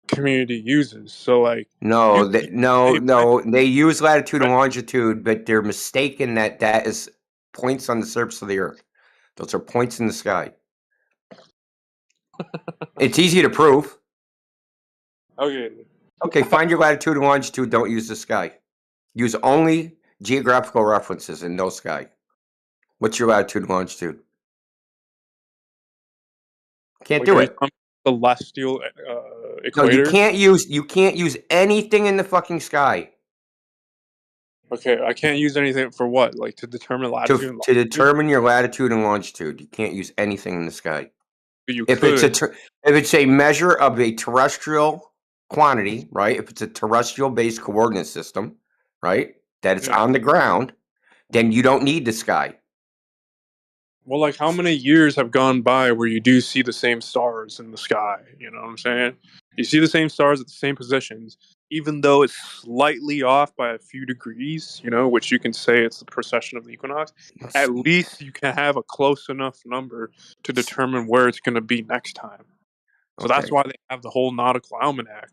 community uses. So like, no, they use latitude and longitude, but they're mistaken that is points on the surface of the Earth. Those are points in the sky. It's easy to prove. Okay, find your latitude and longitude. Don't use the sky. Use only geographical references and no sky. What's your latitude and longitude? Can't do it. Celestial equators? No, you can't use anything in the fucking sky. Okay, I can't use anything for what? Like to determine latitude and longitude? To determine your latitude and longitude, you can't use anything in the sky. But you if it's a measure of a terrestrial quantity, right? If it's a terrestrial based coordinate system, right? That it's on the ground, then you don't need the sky. Well, like how many years have gone by where you do see the same stars in the sky? You know what I'm saying? You see the same stars at the same positions, even though it's slightly off by a few degrees, you know, which you can say it's the precession of the equinox. At least you can have a close enough number to determine where it's going to be next time. So that's why they have the whole nautical almanac.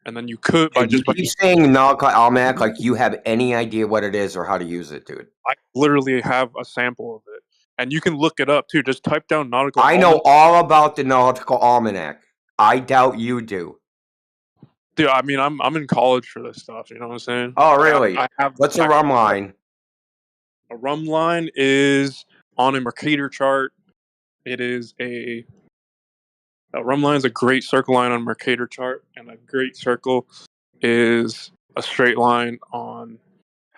And then you could keep saying nautical almanac like you have any idea what it is or how to use it, dude. I literally have a sample of it. And you can look it up too. Just type down nautical almanac. I know all about the nautical almanac. I doubt you do. Dude, I mean, I'm in college for this stuff. You know what I'm saying? Oh, really? What's a rum line? A rum line is on a Mercator chart. It is a rum line is a great circle line on Mercator chart, and a great circle is a straight line on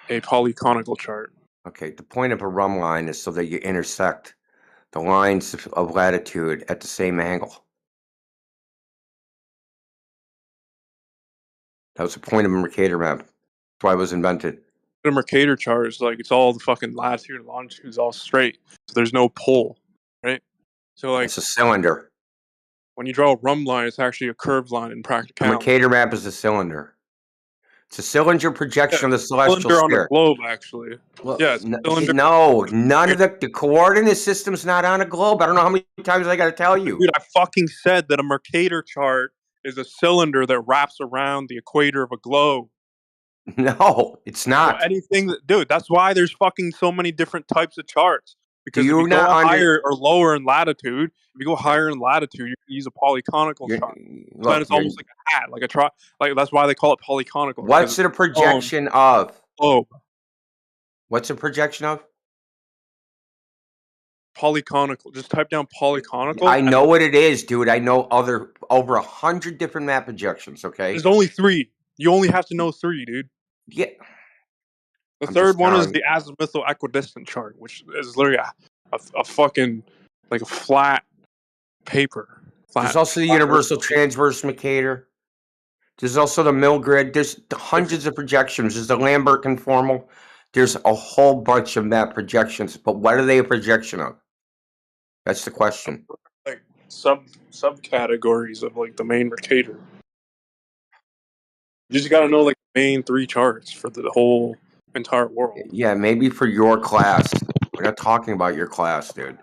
a polyconical chart. Okay, the point of a rum line is so that you intersect the lines of latitude at the same angle. That was the point of a Mercator map. That's why it was invented. The Mercator chart is like it's all the fucking latitude and longitude is all straight, so there's no pole, right? So like it's a cylinder. When you draw a rum line, it's actually a curved line in practicality. The Mercator map is a cylinder. It's a cylinder projection of the celestial sphere. On the globe, actually. Well, no, none of the coordinate system's not on a globe. I don't know how many times I got to tell you. Dude, I fucking said that a Mercator chart is a cylinder that wraps around the equator of a globe. No, it's not. Well, anything that, dude, that's why there's fucking so many different types of charts. Because if you go higher or lower in latitude, if you go higher in latitude, you can use a polyconical chart. So it's almost like a hat, like a like that's why they call it polyconical. What's it a projection of? Globe. What's a projection of? Polyconical. Just type down polyconical. I know what it is, dude. I know over 100 different map projections. Okay. There's only 3. You only have to know 3, dude. Yeah. The third one is the azimuthal equidistant chart, which is literally a fucking like a flat paper. There's also the universal transverse Mercator. There's also the mill grid. There's hundreds of projections. There's the Lambert conformal. There's a whole bunch of map projections, but what are they a projection of? That's the question. Like subcategories of like the main Mercator. You just gotta know like the main 3 charts for the whole entire world. Yeah, maybe for your class. We're not talking about your class, dude.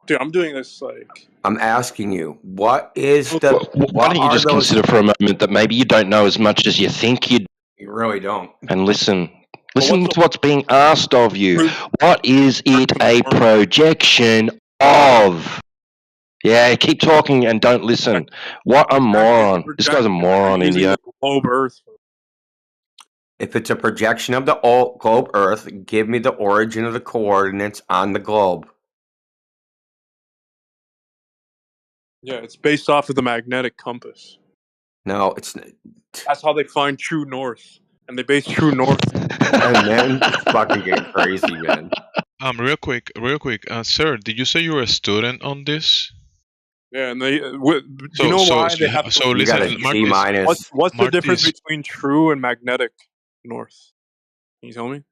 Dude, I'm doing this like. I'm asking you, what is the? Why don't you just consider for a moment that maybe you don't know as much as you think you? You really don't. And listen to what's being asked of you. What is it a projection of? Yeah, keep talking and don't listen. What a moron. This guy's a moron, India. Globe Earth. If it's a projection of the globe Earth, give me the origin of the coordinates on the globe. Yeah, it's based off of the magnetic compass. No, it's. That's how they find true north, and they base true north. Man, fucking get crazy, man. Real quick, sir, did you say you were a student on this? Yeah, and they. Do you know why they have? So you got a T minus. What's the difference between true and magnetic north? Can you tell me?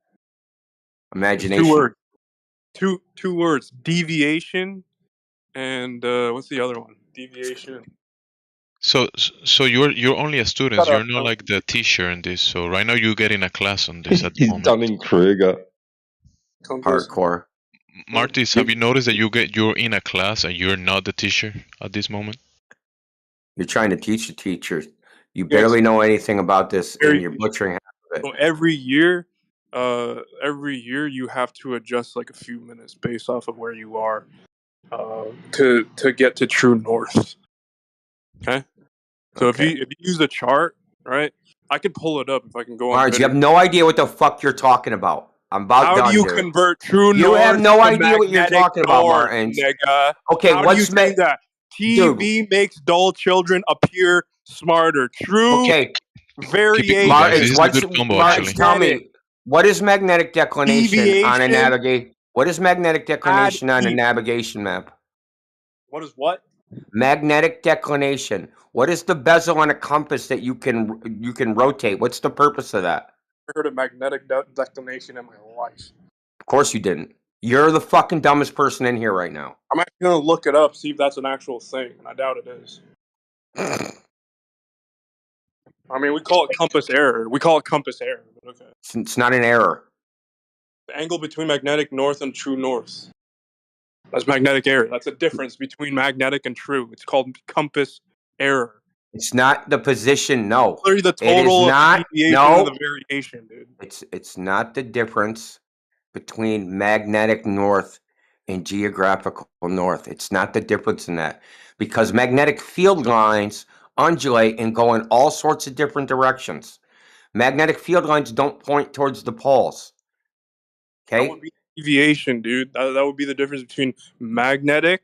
Imagination. 2 words. Two words. Deviation, and what's the other one? Deviation. So you're only a student. You're not like the teacher in this. So right now you're getting a class on this at the moment. Dunning-Kruger. Hardcore. Martis, have you noticed that you're in a class and you're not the teacher at this moment? You're trying to teach the teachers. You barely know anything about this, and you're butchering half of it. So every year you have to adjust like a few minutes based off of where you are to get to true north. Okay. So if you use a chart, right? I could pull it up if I can go on. Mars, you have no idea what the fuck you're talking about. I'm about How done, do you dude. convert true north? You have no idea what you're magnetic talking about, north, Martin. nigga. Okay, How do you say that? TV makes dull children appear smarter. True variation. Martin, tell me, what is magnetic declination on a navigation? What is magnetic declination on a navigation map? What is what? Magnetic declination. What is the bezel on a compass that you can rotate? What's the purpose of that? I heard of magnetic declination in my life. Of course you didn't. You're the fucking dumbest person in here right now. I'm actually gonna look it up, see if that's an actual thing, and I doubt it is. I mean, we call it compass error. But okay. It's not an error. The angle between magnetic north and true north. That's magnetic error. That's a difference between magnetic and true. It's called compass error. It's not the position, no. Literally the total of deviation of the variation, dude. It's not the difference between magnetic north and geographical north. It's not the difference in that. Because magnetic field lines undulate and go in all sorts of different directions. Magnetic field lines don't point towards the poles. Okay? That would be deviation, dude. That would be the difference between magnetic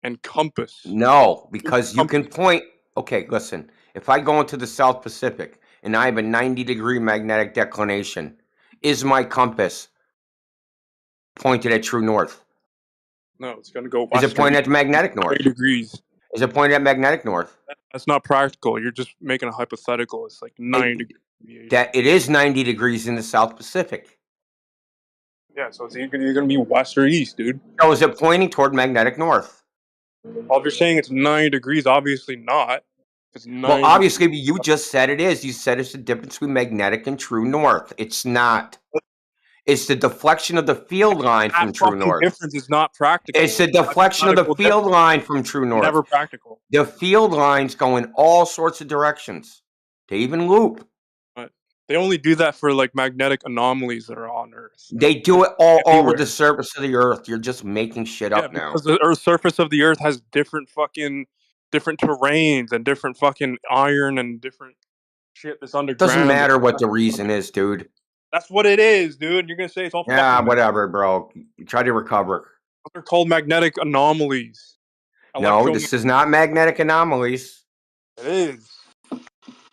and compass. No, because you can point. Okay, listen. If I go into the South Pacific and I have a 90-degree magnetic declination, is my compass pointed at true north? No, it's going to go western. Is it pointed at magnetic north? 30 degrees. Is it pointed at magnetic north? That's not practical. You're just making a hypothetical. It's like 90 degrees. That it is 90 degrees in the South Pacific. Yeah, so it's either going to be west or east, dude. So is it pointing toward magnetic north? Well, if you're saying it's 90 degrees, obviously not. It's 90 well, obviously, you just said it is. You said it's the difference between magnetic and true north. It's not. It's the deflection of the field line from true north. Difference is not practical. It's the deflection of the field line from true north. Never practical. The field lines go in all sorts of directions. They even loop. They only do that for like magnetic anomalies that are on Earth. They do it all over the surface of the Earth. You're just making shit up now. Because the surface of the Earth has different terrains and different fucking iron and different shit that's underground. Doesn't matter what the reason is, dude. That's what it is, dude. You're gonna say it's all. Yeah, whatever, bro. Try to recover. They're called magnetic anomalies. No, this is not magnetic anomalies. It is.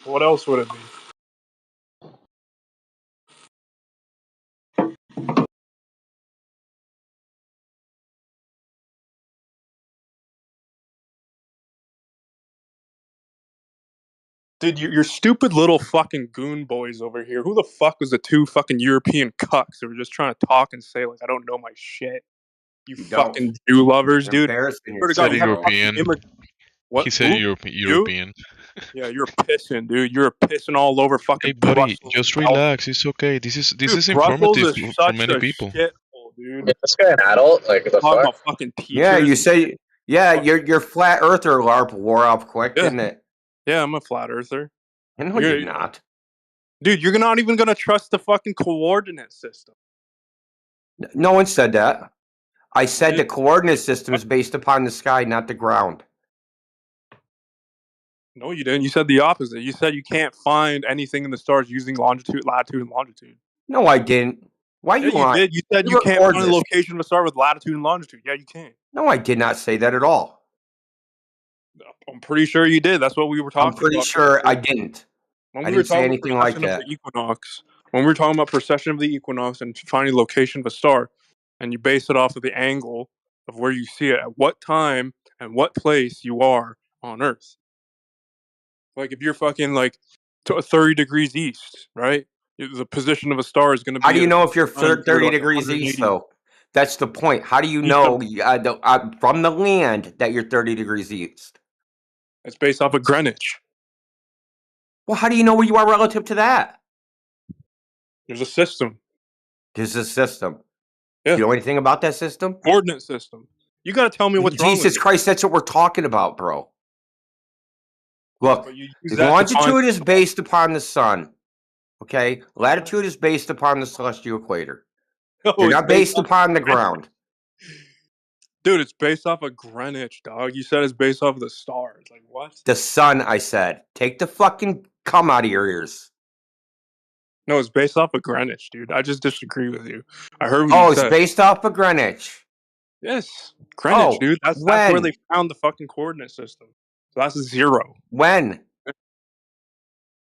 What else would it be? Dude, your stupid little fucking goon boys over here. Who the fuck was the two fucking European cucks that were just trying to talk and say, like, I don't know my shit? You fucking Jew lovers, dude. Embarrassing Said yourself. European. What? He said Who? European. Yeah, you're pissing, dude. You're pissing all over fucking Hey, buddy, Brussels. just relax. It's okay. This is Brussels informative is for such many a people. shithole, dude. Yeah, this guy an adult? Like, the Talking fuck? about fucking teachers. Yeah, you say, your flat earther LARP wore off quick, Yeah. didn't it? Yeah, I'm a flat earther. No, you're not. Dude, you're not even gonna trust the fucking coordinate system. No one said that. I said the coordinate system is based upon the sky, not the ground. No, you didn't. You said the opposite. You said you can't find anything in the stars using longitude, latitude, and longitude. No, I didn't. Why Yeah, you lying? did. You said you can't find the location of a star with latitude and longitude. Yeah, you can. No, I did not say that at all. I'm pretty sure you did. That's what we were talking about. I'm pretty sure I didn't. When I we were didn't say talking anything about like precession that. of the equinox, when we were talking about precession of the equinox and finding location of a star, and you base it off of the angle of where you see it, at what time and what place you are on Earth. Like if you're fucking like 30 degrees east, right? The position of a star is going to be. How do you know if you're 30 30 degrees east, though? That's the point. How do you know from the land that you're 30 degrees east? It's based off of Greenwich. Well, how do you know where you are relative to that? There's a system. There's a system. Yeah. You know anything about that system? Coordinate system. You got to tell me what's wrong with Jesus Christ, that's what we're talking about, bro. Look, the longitude is based upon the sun. Okay? Latitude is based upon the celestial equator. They're not based upon the ground. Dude, it's based off of Greenwich, dog. You said it's based off of the stars. Like, what? The sun, I said. Take the fucking cum out of your ears. No, it's based off of Greenwich, dude. I just disagree with you. I heard what you said. It's based off of Greenwich. Yes. Greenwich, dude. That's where they found the fucking coordinate system. So that's 0. When?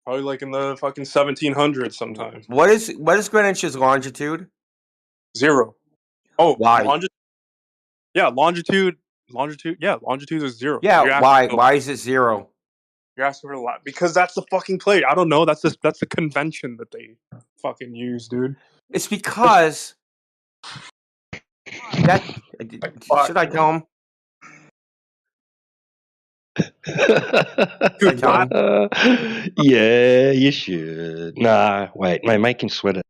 Probably like in the fucking 1700s sometime. What is Greenwich's longitude? 0. Oh, why? Longitude. Yeah, longitude is 0. Yeah, why? Why is it 0? You're asking for a lot because that's the fucking play. I don't know. That's the convention that they fucking use, dude. It's because that. Should I tell him? Yeah, you should. Nah, wait, no, make him sweat it.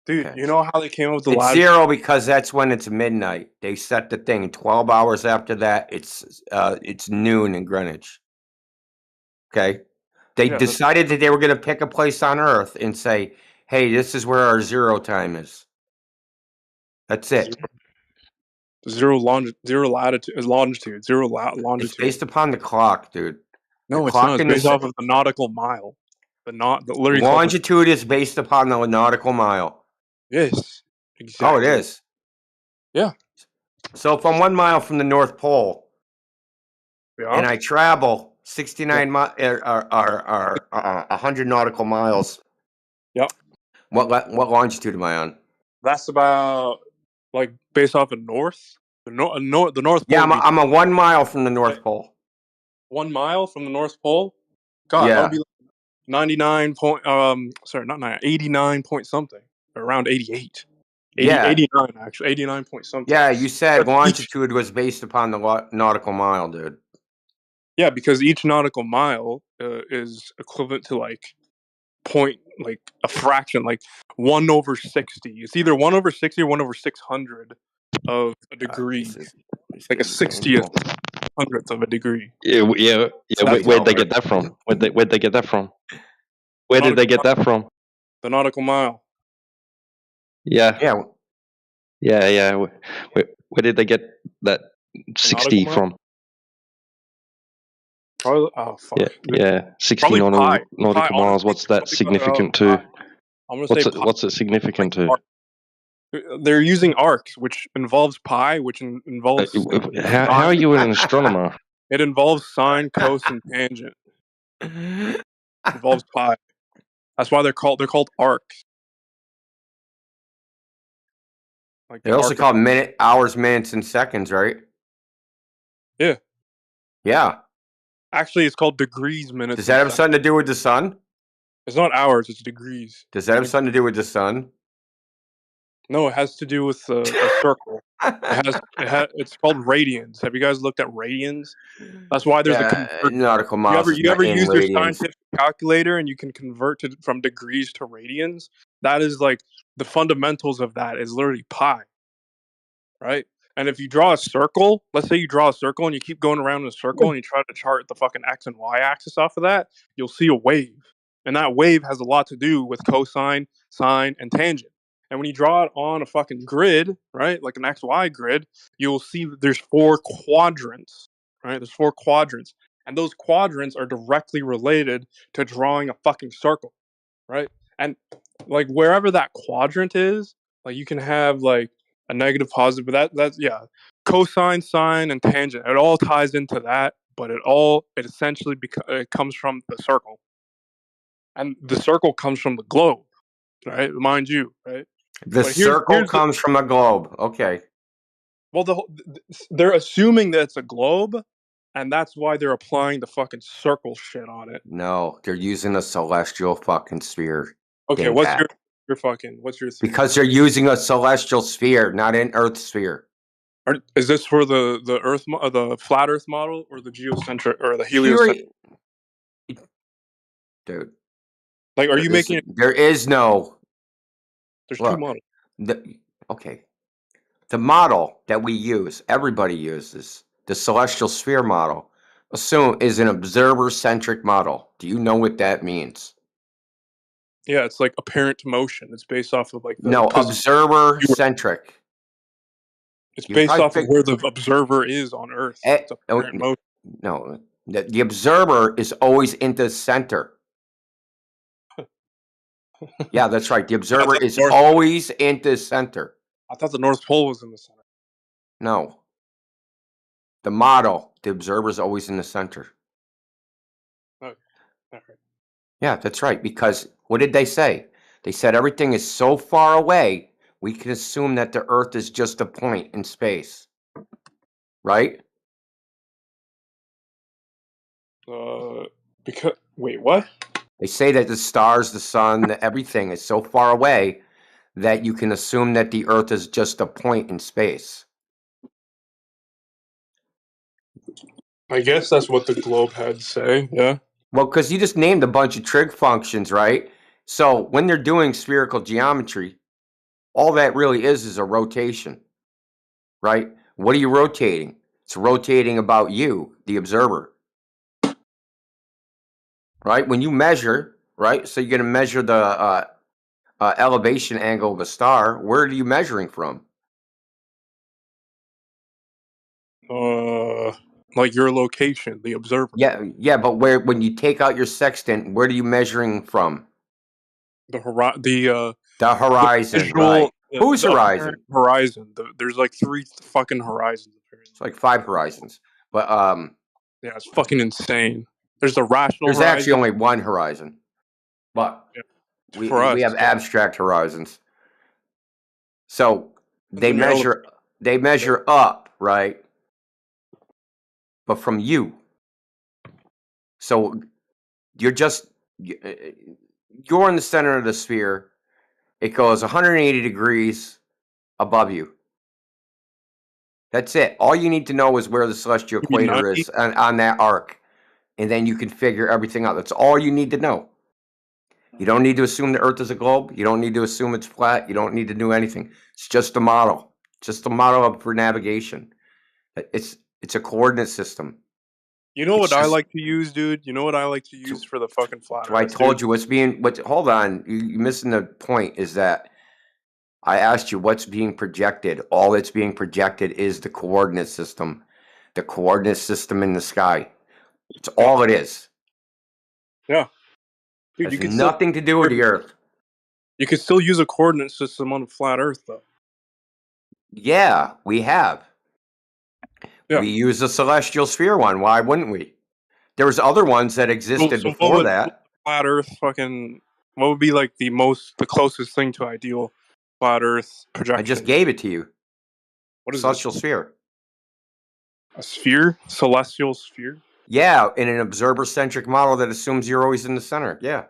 Dude, you know how they came up with the It's 0 because that's when it's midnight. They set the thing. 12 hours after that, it's noon in Greenwich. Okay? They decided that they were going to pick a place on Earth and say, hey, this is where our 0 time is. That's it. 0 latitude, 0 longitude, 0 longitude. It's based upon the clock, dude. No, it's not. It's based off of the nautical mile. The longitude is based upon the nautical mile. Yes. Exactly. Oh, it is. Yeah. So if I'm 1 mile from the North Pole, and I travel 69 or 100 nautical miles. Yep. What longitude am I on? That's about like based off of north. The North Pole. Yeah, I'm a 1 mile from the North Pole. 1 mile from the North Pole? God, that would be like 99 point. Sorry, not 9. 89 point something. Or around 88. 89 actually. 89 point something. Yeah, you said longitude was based upon the nautical mile, dude. Yeah, because each nautical mile is equivalent to like a fraction, like 1/60. It's either 1/60 or 1/600 of a degree. Like a 60th hundredth of a degree. Yeah. So where'd they get that from? Where'd they get that from? Where did they get that from? The nautical mile. Yeah. Where did they get that 60 from? Probably, oh fuck. Yeah. 60 nautical miles. What's that significant to? What's it significant to? They're using arcs, which involves pi, which involves. How are you an astronomer? It involves sine, cos, and tangent. It involves pi. That's why they're called arcs. Like they're also called hours, minutes, and seconds, right? Yeah. Yeah. Actually, it's called degrees, minutes. Does that have something to do with the sun? It's not hours, it's degrees. Does that have something to do with the sun? No, it has to do with a circle. It's called radians. Have you guys looked at radians? That's why there's a convert. Nautical miles. You ever use your scientific calculator and you can convert from degrees to radians? That is like the fundamentals of that is literally pi, right? And if you draw a circle, let's say you draw a circle and you keep going around in a circle and you try to chart the fucking x and y axis off of that, you'll see a wave, and that wave has a lot to do with cosine, sine, and tangent. And when you draw it on a fucking grid, right, like an XY grid, you'll see that there's 4 quadrants, right? There's 4 quadrants. And those quadrants are directly related to drawing a fucking circle, right? And like wherever that quadrant is, like you can have like a negative, positive, but that's, yeah, cosine, sine, and tangent. It all ties into that, but it essentially it comes from the circle. And the circle comes from the globe, right? Mind you, right? The circle comes from a globe. Okay. Well, they're assuming that it's a globe, and that's why they're applying the fucking circle shit on it. No, they're using a celestial fucking sphere. Okay, what's your theory? Because they're using a celestial sphere, not an Earth sphere. Is this for the Earth, the flat Earth model, or the geocentric, or the heliocentric? Dude, like, are you making it? There is no. There's 2 models. Okay. The model that we use, everybody uses, the celestial sphere model, is an observer-centric model. Do you know what that means? Yeah, it's like apparent motion. It's based off of like observer-centric. It's based off of where the observer is on Earth. It's apparent motion. No, the observer is always in the center. Yeah, that's right. The observer is always in the center. I thought the North Pole was in the center. No. The model, the observer is always in the center. Oh, all right. Yeah, that's right. Because what did they say? They said everything is so far away, we can assume that the Earth is just a point in space. Right? Wait, what? They say that the stars, the sun, everything is so far away that you can assume that the Earth is just a point in space. I guess that's what the globe had to say, yeah. Well, because you just named a bunch of trig functions, right? So when they're doing spherical geometry, all that really is a rotation, right? What are you rotating? It's rotating about you, the observer. Right? When you measure, right? So you're going to measure the elevation angle of a star. Where are you measuring from? Like your location, the observer. Yeah, but when you take out your sextant, where are you measuring from? The horizon, right? Whose horizon? Horizon. There's like 3 fucking horizons. It's like 5 horizons, but yeah, it's fucking insane. There's the rational. There's actually only 1 horizon, but we have abstract horizons. So they measure up, right? But from you. So you're in the center of the sphere. It goes 180 degrees above you. That's it. All you need to know is where the celestial equator is on that arc. And then you can figure everything out. That's all you need to know. You don't need to assume the Earth is a globe. You don't need to assume it's flat. You don't need to do anything. It's just a model. Just a model for navigation. It's a coordinate system. You know what I like to use, dude? You know what I like to use for the fucking flat Earth? I told you hold on. You're missing the point is that I asked you what's being projected. All that's being projected is the coordinate system. The coordinate system in the sky. It's all it is. Yeah. Dude, it has nothing to do with the Earth. You can still use a coordinate system on a flat Earth, though. Yeah, we have. Yeah. We use the celestial sphere one. Why wouldn't we? There was other ones that existed before that. Flat Earth fucking... What would be like the closest thing to ideal flat Earth projection? I just gave it to you. What is celestial sphere? A sphere? Celestial sphere? Yeah, in an observer-centric model that assumes you're always in the center. Yeah.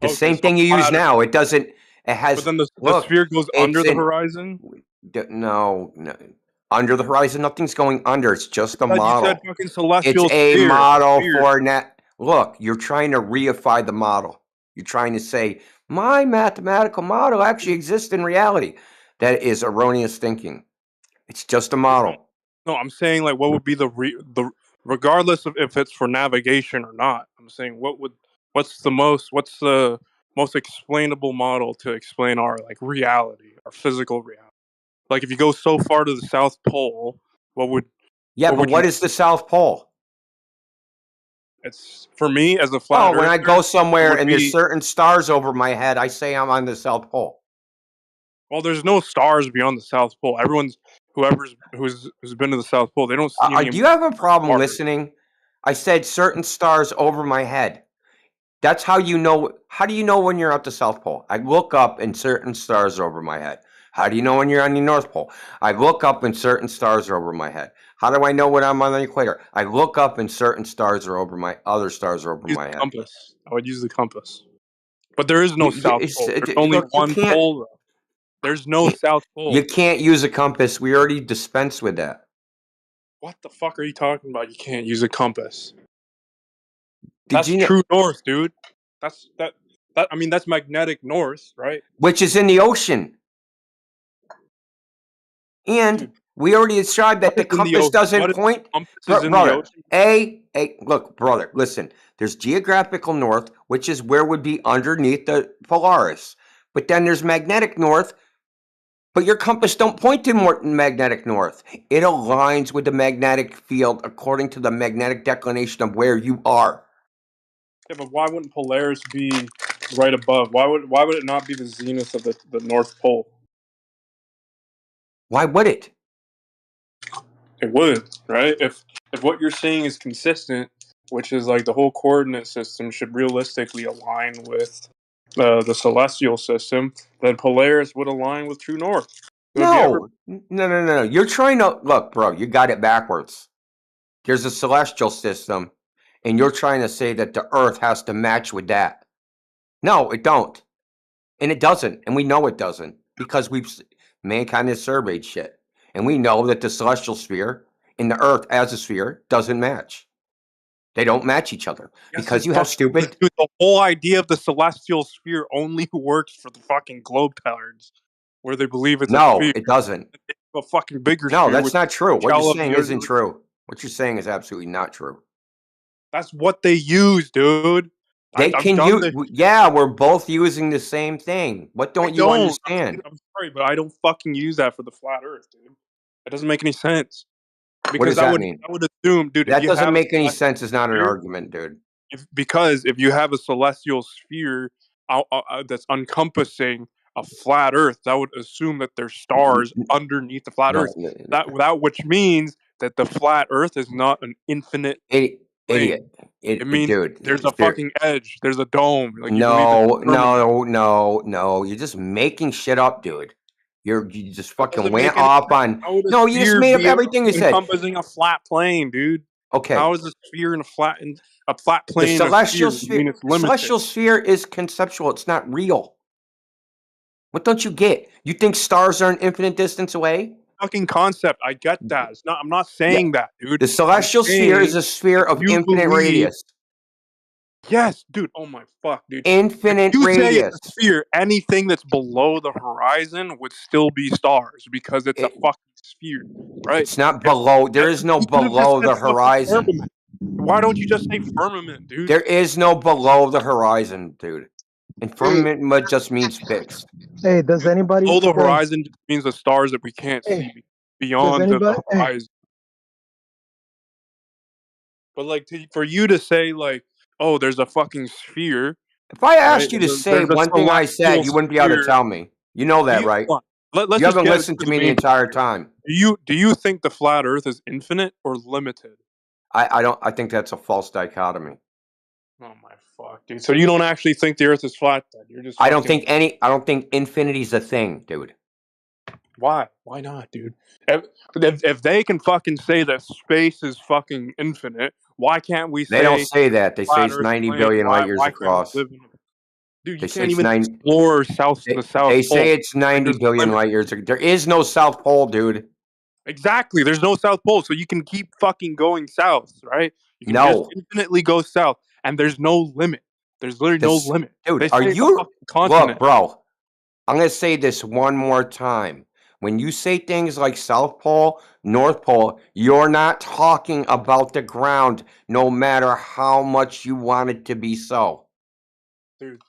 The same thing you use now. It doesn't. It has. But then the sphere goes under the horizon. No, under the horizon, nothing's going under. It's just a model. You said fucking celestial it's a sphere, model for net. Look, you're trying to reify the model. You're trying to say my mathematical model actually exists in reality. That is erroneous thinking. It's just a model. No, I'm saying like what would be the regardless of if it's for navigation or not. I'm saying what's the most explainable model to explain our like reality, our physical reality. Like if you go so far to the South Pole, what is the South Pole? It's for me as a flat earther. When I go somewhere and there's certain stars over my head, I say I'm on the South Pole. Well, there's no stars beyond the South Pole. Who's been to the South Pole, they don't see any. Do you have a problem listening? I said certain stars over my head. That's how you know. How do you know when you're at the South Pole? I look up and certain stars are over my head. How do you know when you're on the North Pole? I look up and certain stars are over my head. How do I know when I'm on the equator? I look up and certain stars are over my other stars are over my head. Compass. I would use the compass. But there is no South Pole. There's only one pole. Though. There's no South Pole. You can't use a compass. We already dispensed with that. What the fuck are you talking about? You can't use a compass. That's true north, dude. That's magnetic north, right? Which is in the ocean. And we already described that the compass doesn't point. Brother, look, brother, listen. There's geographical north, which is where would be underneath the Polaris. But then there's magnetic north. But your compass don't point to magnetic north. It aligns with the magnetic field according to the magnetic declination of where you are. Yeah, but why wouldn't Polaris be right above? Why would it not be the zenith of the North Pole? Why would it? It would, right? If what you're saying is consistent, which is like the whole coordinate system should realistically align with the celestial system, then Polaris would align with true north. No. You're trying to look, bro. You got it backwards. There's a celestial system, and you're trying to say that the Earth has to match with that. No, it don't, and it doesn't, and we know it doesn't because mankind has surveyed shit, and we know that the celestial sphere and the Earth as a sphere doesn't match. They don't match each other because you have stupid. Dude, the whole idea of the celestial sphere only works for the fucking globetrotters, where they believe it's a sphere. No, it doesn't. A fucking bigger no, sphere. No, that's not true. What you're saying isn't true. What you're saying is absolutely not true. That's what they use, dude. They can use. Yeah, we're both using the same thing. What don't you understand? I'm sorry, but I don't fucking use that for the flat Earth, dude. That doesn't make any sense. Because what does that mean? I would assume, dude. That doesn't make any sense. It's not an argument, dude. Because if you have a celestial sphere that's encompassing a flat Earth, that would assume that there's stars underneath the flat Earth. That which means that the flat Earth is not an infinite idiot. It means dude, there's a fucking edge. There's a dome. Like no. You're just making shit up, dude. You just fucking went off on. No, you just made up everything you said. Encompassing a flat plane, dude. Okay. How is a sphere in a flat plane? The celestial sphere. Celestial sphere is conceptual. It's not real. What don't you get? You think stars are an infinite distance away? Fucking concept. I get that. It's not. I'm not saying that, dude. The celestial sphere is a sphere of infinite radius. Yes, dude. Oh my fuck, dude. Infinite radius. Say it's a sphere, anything that's below the horizon would still be stars because it's a fucking sphere, right? It's not below. There is no below the horizon. Why don't you just say firmament, dude? There is no below the horizon, dude. And firmament just means fixed. Hey, does anybody below the horizon just means the stars that we can't see beyond the horizon? But like for you to say like, oh, there's a fucking sphere. If I asked you to say one thing I said, you wouldn't be able to tell me. You know that, right? You haven't listened to me the entire time. Do you think the flat Earth is infinite or limited? I don't. I think that's a false dichotomy. Oh my fuck, dude! So you don't actually think the Earth is flat? Then you're just. I don't think infinity is a thing, dude. Why? Why not, dude? If they can fucking say that space is fucking infinite, why can't we say... They don't say that. They say it's 90 billion light years across. Dude, you can't even explore the South Pole. They say it's 90 billion light years. There is no South Pole, dude. Exactly. There's no South Pole, so you can keep fucking going south, right? You can just infinitely go south, and there's no limit. There's literally no limit. Dude, are you... Look, bro, I'm going to say this one more time. When you say things like South Pole, North Pole, you're not talking about the ground, no matter how much you want it to be so. Dude.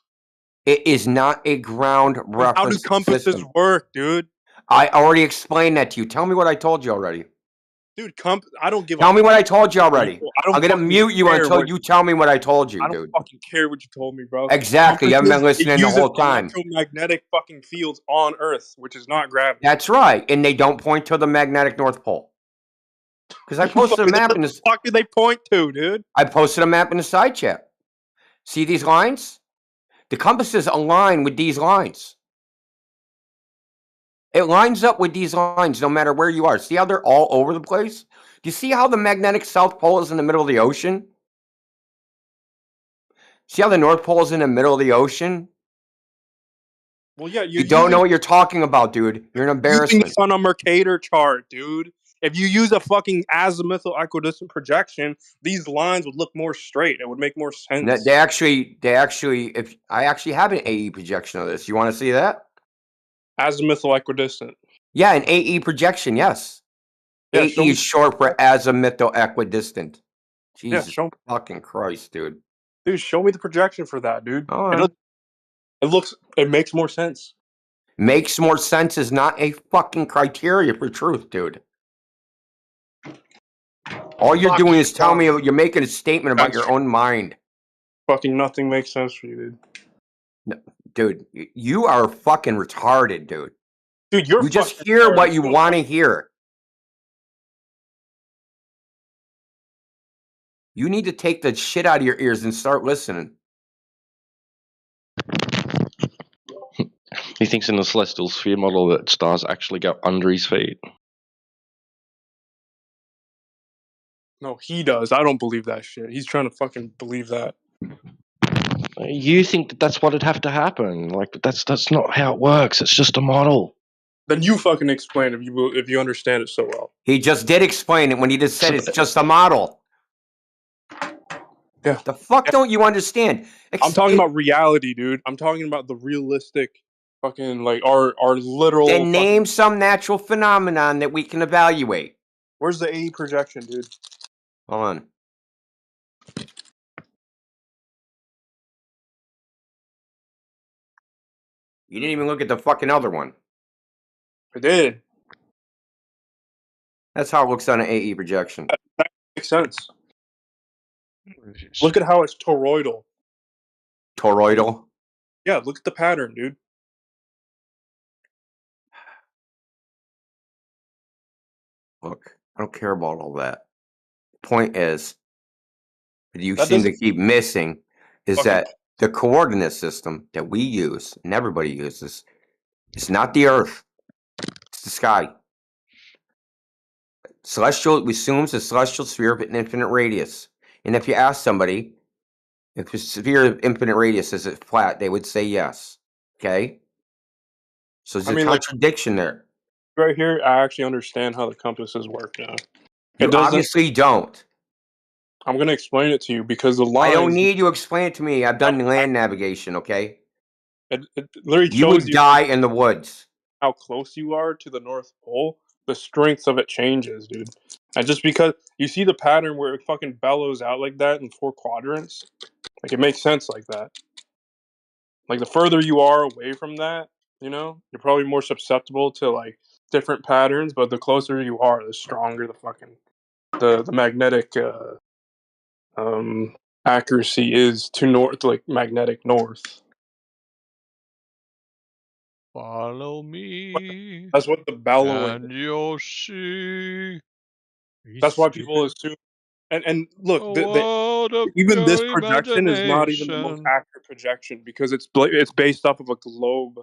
It is not a ground reference How do compasses work, dude? I already explained that to you. Tell me what I told you already. Dude, I don't give a... Tell me what I told you already. I'm going to mute you until you tell me what I told you, dude. I don't fucking care what you told me, bro. Exactly. You haven't been listening the whole time. Electromagnetic fucking fields on Earth, which is not gravity. That's right. And they don't point to the magnetic North Pole. Because I posted a map in this... What the fuck do they point to, dude? I posted a map in the side chat. See these lines? The compasses align with these lines. It lines up with these lines no matter where you are. See how they're all over the place? Do you see how the magnetic South Pole is in the middle of the ocean? See how the North Pole is in the middle of the ocean? Well, yeah, you don't know what you're talking about, dude. You're an embarrassment. It's on a Mercator chart, dude. If you use a fucking azimuthal equidistant projection, these lines would look more straight. It would make more sense. They actually, if I actually have an AE projection of this. You want to see that? Azimuthal equidistant. Yeah, an AE projection, yes. Yeah, AE is short for azimuthal equidistant. Jesus fucking Christ, dude. Dude, show me the projection for that, dude. It makes more sense. Makes more sense is not a fucking criteria for truth, dude. All you're doing is telling me you're making a statement about your own mind. Fucking nothing makes sense for you, dude. No, dude, you are fucking retarded, dude. Dude, you just hear what you want to hear. You need to take the shit out of your ears and start listening. He thinks in the celestial sphere model that stars actually go under his feet. No, he does. I don't believe that shit. He's trying to fucking believe that. You think that that's what'd have to happen? Like that's not how it works. It's just a model. Then you fucking explain if you understand it so well. He just did explain it when he just said it's just a model. Yeah. The fuck don't you understand? I'm talking about reality, dude. I'm talking about the realistic fucking, like, our literal... Then name some natural phenomenon that we can evaluate. Where's the AE projection, dude? Hold on. You didn't even look at the fucking other one. I did. That's how it looks on an AE projection. That makes sense. Look at how it's toroidal. Toroidal? Yeah, look at the pattern, dude. Look, I don't care about all that. Point is, that you seem to keep missing is that the coordinate system that we use, and everybody uses, is not the Earth. It's the sky. Celestial assumes a celestial sphere of an infinite radius. And if you ask somebody, if the sphere of infinite radius is it flat, they would say yes. Okay? So there's a contradiction there. Right here, I actually understand how the compasses work now. You obviously don't. I'm going to explain it to you because the lines... I don't need you to explain it to me. I've done land navigation, okay? It literally you would die in the woods. How close you are to the North Pole, the strength of it changes, dude. And just because you see the pattern where it fucking bellows out like that in 4 quadrants, like, it makes sense like that. Like, the further you are away from that, you know, you're probably more susceptible to, like, different patterns, but the closer you are, the stronger the fucking the magnetic accuracy is to north, like magnetic north. Follow me. That's what the bellowing. And you'll see. That's why people assume. And look, even this projection is not even the most accurate projection because it's based off of a globe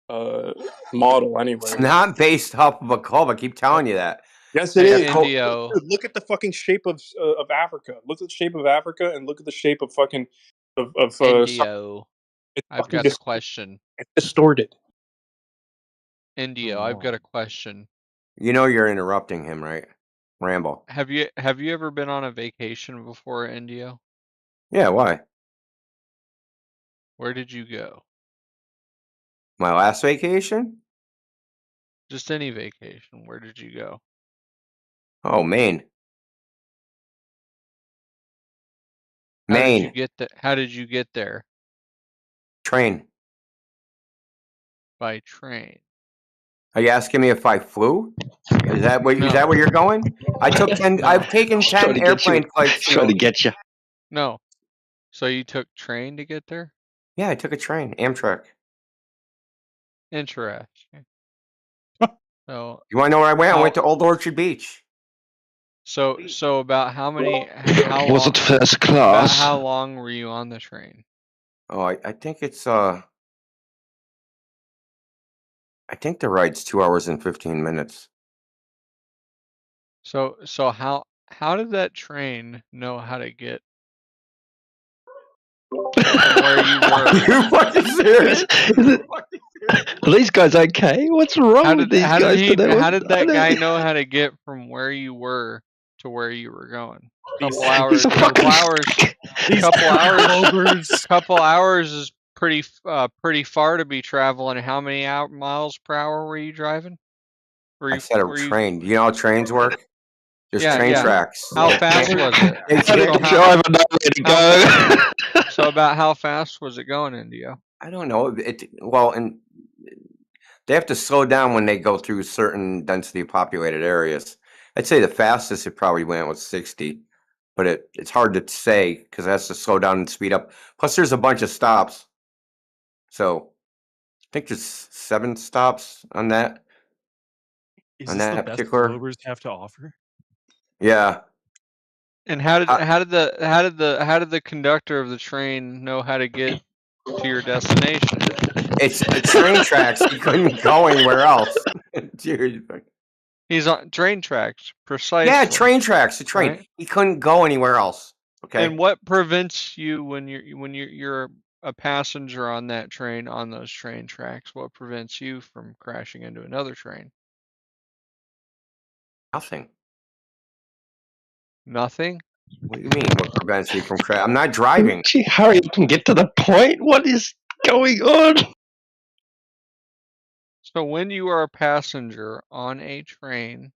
model anyway. It's not based off of a cove. I keep telling you that. Yes, it is. Indio. Look at the fucking shape of Africa. Look at the shape of Africa, and look at the shape of fucking Indio. I've got a question. It's distorted. Indio, I've got a question. You know you're interrupting him, right? Ramble. Have you ever been on a vacation before, Indio? Yeah, why? Where did you go? My last vacation? Just any vacation. Where did you go? Oh, Maine. How Maine. did you get there? Train. By train. Are you asking me if I flew? Is that where you're going? I've taken 10 airplane flights. Trying to get you. No. So you took train to get there? Yeah, I took a train, Amtrak. Interesting. So you want to know where I went? I went to Old Orchard Beach. So about how was it first class? About how long were you on the train? Oh, I think it's I think the ride's 2 hours and 15 minutes. So how did that train know how to get from where you were? Are you fucking serious? Are these guys okay? What's wrong with these guys today? How did that guy know how to get from where you were to where you were going? Couple hours is pretty far to be traveling. How many miles per hour were you driving? I said a train. Do you know how trains work? There's train tracks. How fast was it? So about how fast was it going, Indio? I don't know. And they have to slow down when they go through certain density populated areas. I'd say the fastest it probably went was 60, but it's hard to say because it has to slow down and speed up. Plus, there's a bunch of stops. So I think there's 7 stops on that. Is this the best Globers have to offer? Yeah. And how did the conductor of the train know how to get to your destination? It's train tracks. He couldn't go anywhere else. He's on train tracks, precisely. Yeah, train tracks. The train. Right? He couldn't go anywhere else. Okay. And what prevents you when you're a passenger on that train, on those train tracks? What prevents you from crashing into another train? Nothing. Nothing? What do you mean? What prevents you from crashing? I'm not driving. Gee, hurry up and get to the point. What is going on? So when you are a passenger on a train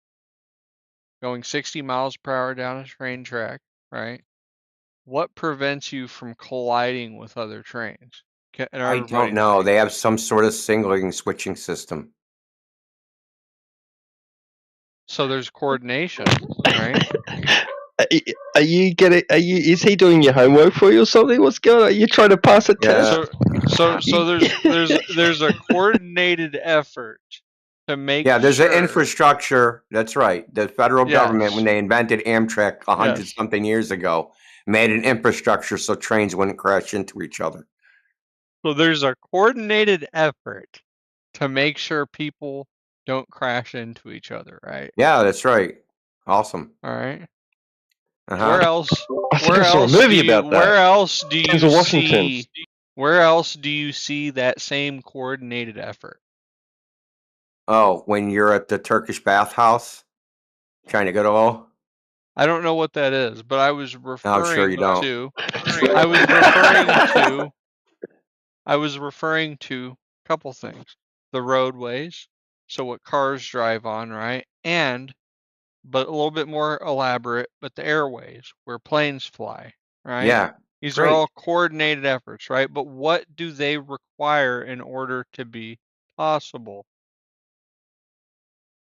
going 60 miles per hour down a train track, right? What prevents you from colliding with other trains? I don't know. They have some sort of signaling switching system. So there's coordination, right? Are you getting? Is he doing your homework for you or something? What's going on? Are you trying to pass a test? So there's a coordinated effort to make. Yeah, there's an infrastructure. That's right. The federal government, when they invented Amtrak 100-something years ago, made an infrastructure so trains wouldn't crash into each other. So there's a coordinated effort to make sure people don't crash into each other, right? Yeah, that's right. Awesome. All right. Uh-huh. Where else do you see that same coordinated effort? Oh, when you're at the Turkish bathhouse trying to go to all? I don't know what that is, but I was referring I'm sure you don't. to I was referring to a couple things. The roadways, so what cars drive on, right? But a little bit more elaborate, but the airways where planes fly, right? Yeah. These are all coordinated efforts, right? But what do they require in order to be possible?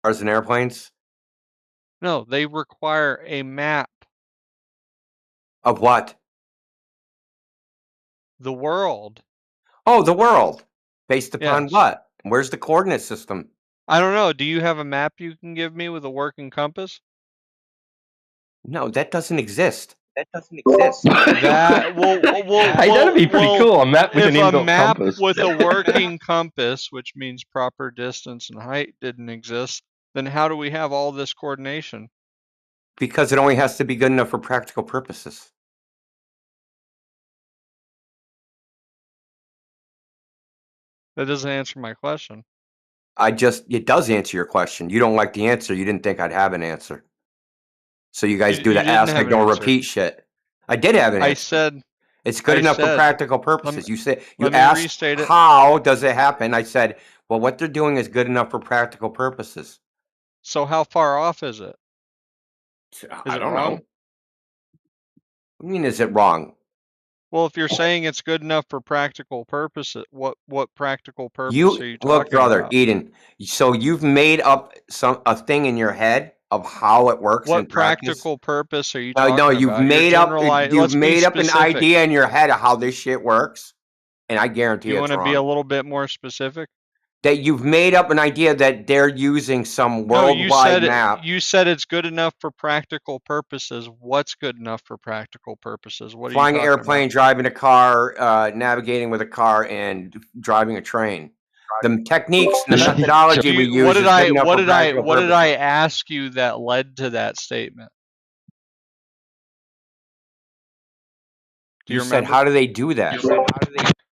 Cars and airplanes? No, they require a map. Of what? The world. Oh, the world. Based upon what? Where's the coordinate system? I don't know. Do you have a map you can give me with a working compass? No, that doesn't exist. That doesn't exist. That hey, that'd be pretty cool. A map with an inbuilt compass. With a working compass, which means proper distance and height, didn't exist, then how do we have all this coordination? Because it only has to be good enough for practical purposes. That doesn't answer my question. It does answer your question. You don't like the answer. You didn't think I'd have an answer. So you guys do the ask, I don't repeat shit. I did have an answer. I said it's good enough for practical purposes. You asked how does it happen? I said, well, what they're doing is good enough for practical purposes. So how far off is it? I don't know. What do you mean, is it wrong? Well, if you're saying it's good enough for practical purposes, what practical purpose are you talking about? Look, brother, Eden. So you've made up a thing in your head of how it works. What practical purpose are you talking about? No, you've made up an idea in your head of how this shit works, and I guarantee it's wrong. You want to be a little bit more specific? That you've made up an idea that they're using some worldwide map. You said it's good enough for practical purposes. What's good enough for practical purposes? What flying are you an airplane, about? driving a car, navigating with a car, and driving a train. The techniques, the methodology we use. What did I ask you that led to that statement? Do you remember? Said, how do they do that?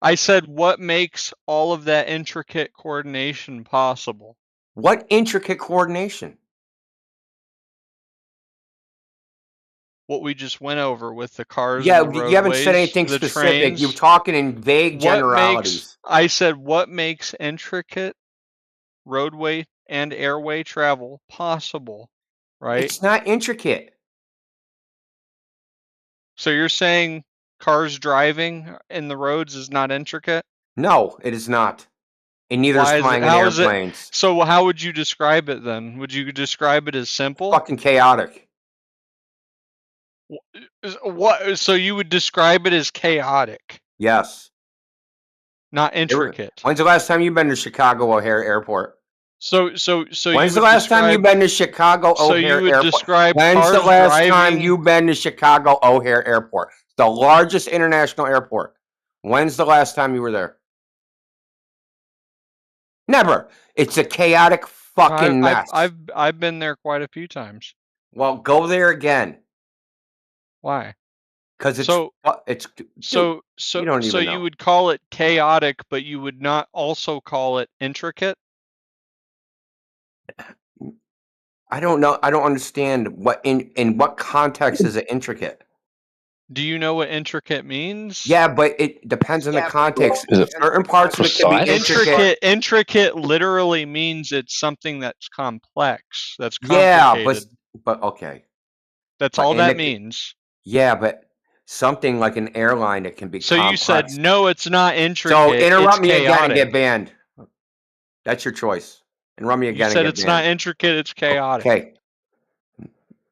I said, what makes all of that intricate coordination possible? What intricate coordination? What we just went over with the cars. Yeah, and the roadways, you haven't said anything specific. Trains. You're talking in vague generalities. I said, what makes intricate roadway and airway travel possible? Right? It's not intricate. So you're saying cars driving in the roads is not intricate? No, it is not. And neither is flying in airplanes. So how would you describe it then? Would you describe it as simple? Fucking chaotic. What? So you would describe it as chaotic? Yes. Not intricate. When's the last time you've been to Chicago O'Hare Airport? So when's the last time you've been to Chicago O'Hare Airport? When's the last time you've been to Chicago O'Hare Airport? The largest international airport. When's the last time you were there? Never. It's a chaotic fucking mess. I've been there quite a few times. Well, go there again. Why? Because you would call it chaotic, but you would not also call it intricate? I don't know. I don't understand what in what context is it intricate. Do you know what intricate means? Yeah, but it depends on the context. Certain parts of it can be intricate. Intricate literally means it's something that's complex. That's complicated. Yeah, but okay. That's all that means. Yeah, but something like an airline that can be complex. So you said no, it's not intricate. So interrupt me again and get banned. That's your choice. Interrupt me again. You said it's not intricate. It's chaotic. Okay.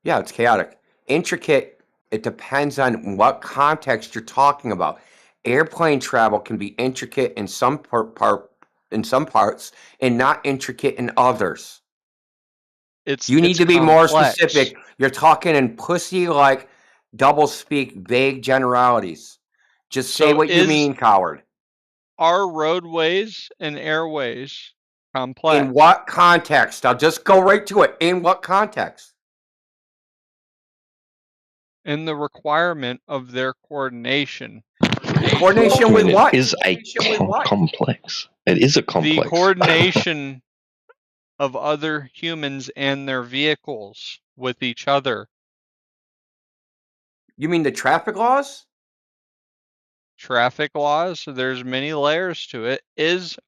Yeah, it's chaotic. Intricate. It depends on what context you're talking about. Airplane travel can be intricate in some parts and not intricate in others. You need to be more specific. You're talking in pussy-like double-speak, vague generalities. Just say what you mean, coward. Are roadways and airways complex? In what context? I'll just go right to it. In what context? In the requirement of their coordination. Coordination with what? It is complex. It is a complex. The coordination of other humans and their vehicles with each other. You mean the traffic laws? Traffic laws. There's many layers to it.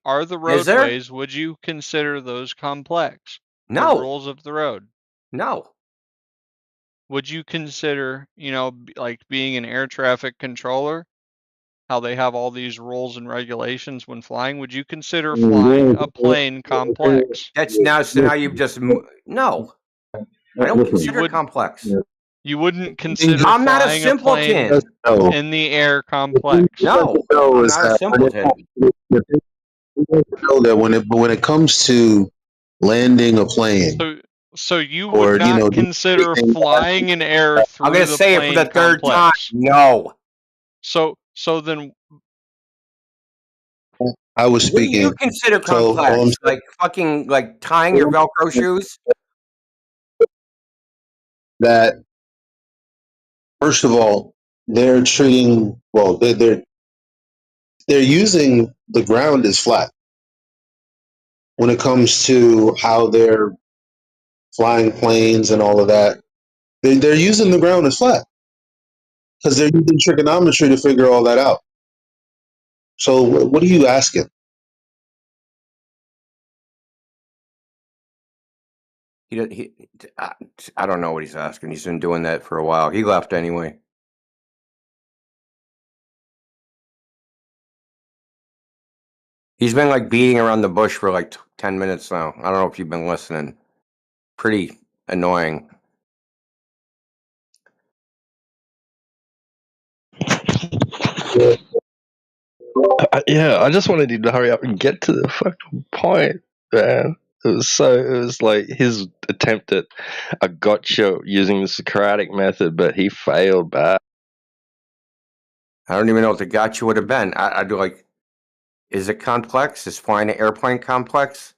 Are the roadways? Would you consider those complex? No. The rules of the road. No. Would you consider, like being an air traffic controller, how they have all these rules and regulations when flying? Would you consider flying a plane complex? That's now. So now you've just no. I don't consider it complex. You wouldn't consider flying not a simpleton. In the air complex. No, I'm not a simpleton. Know that when it comes to landing a plane, So you would not consider flying in air through I'm going to say it for the third time. No. So then. I was speaking. What do you consider complex? Like fucking tying your Velcro shoes? That first of all, they're treating they're using the ground as flat when it comes to how they're flying planes and all of that. They're using the ground as flat because they're using trigonometry to figure all that out. So what are you asking? I don't know what he's asking. He's been doing that for a while. He left anyway. He's been beating around the bush for 10 minutes now. I don't know if you've been listening. Pretty annoying. Yeah, I just wanted him to hurry up and get to the fucking point, man. It was like his attempt at a gotcha using the Socratic method, but he failed bad. I don't even know what the gotcha would have been. I'd be is it complex? Is flying an airplane complex?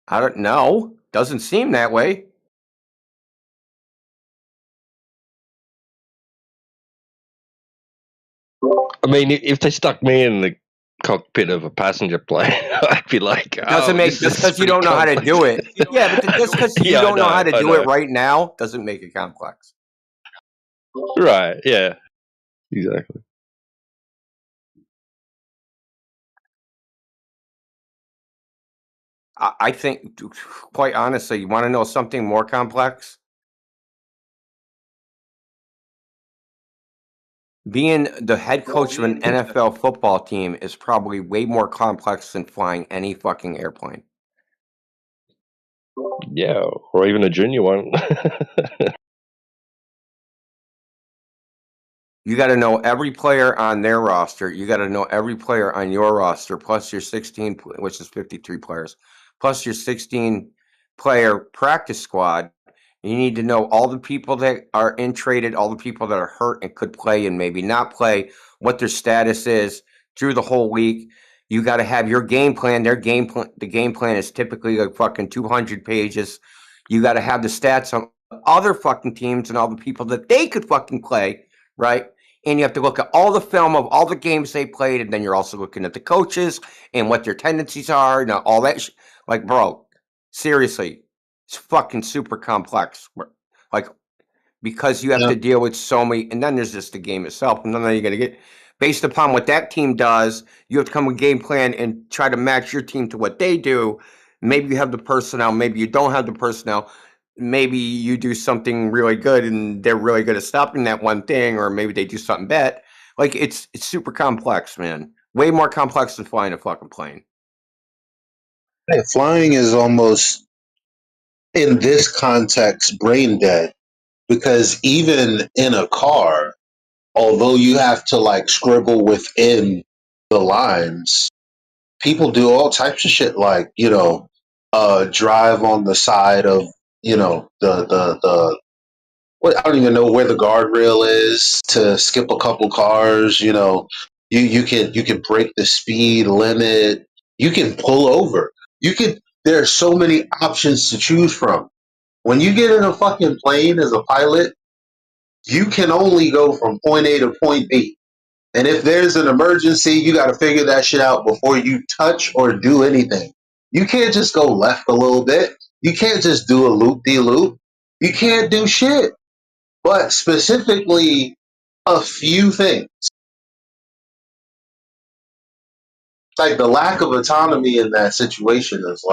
I don't know. Doesn't seem that way. I mean, if they stuck me in the cockpit of a passenger plane, I'd be like, doesn't make just because you don't know how to do it. Yeah, but just because you don't know how to do it right now doesn't make it complex. Right? Yeah. Exactly. I think, quite honestly, you want to know something more complex? Being the head coach of an NFL football team is probably way more complex than flying any fucking airplane. Yeah, or even a junior one. You got to know every player on their roster. You got to know every player on your roster, plus your 16, which is 53 players, plus your 16-player practice squad. You need to know all the people that are traded, all the people that are hurt and could play and maybe not play, what their status is through the whole week. You got to have your game plan. The game plan is typically fucking 200 pages. You got to have the stats on other fucking teams and all the people that they could fucking play, right? And you have to look at all the film of all the games they played, and then you're also looking at the coaches and what their tendencies are and all that. Bro, seriously, it's fucking super complex. Because you have to deal with so many, and then there's just the game itself. And then you're going to get, based upon what that team does, you have to come with a game plan and try to match your team to what they do. Maybe you have the personnel, maybe you don't have the personnel. Maybe you do something really good and they're really good at stopping that one thing, or maybe they do something bad. It's super complex, man. Way more complex than flying a fucking plane. Hey, flying is almost, in this context, brain dead, because even in a car, although you have to scribble within the lines, people do all types of shit drive on the side of the I don't even know where the guardrail is to skip a couple cars. You can break the speed limit. You can pull over. There are so many options to choose from. When you get in a fucking plane as a pilot, you can only go from point A to point B. And if there's an emergency, you got to figure that shit out before you touch or do anything. You can't just go left a little bit. You can't just do a loop-de-loop. You can't do shit. But specifically, a few things. The lack of autonomy in that situation is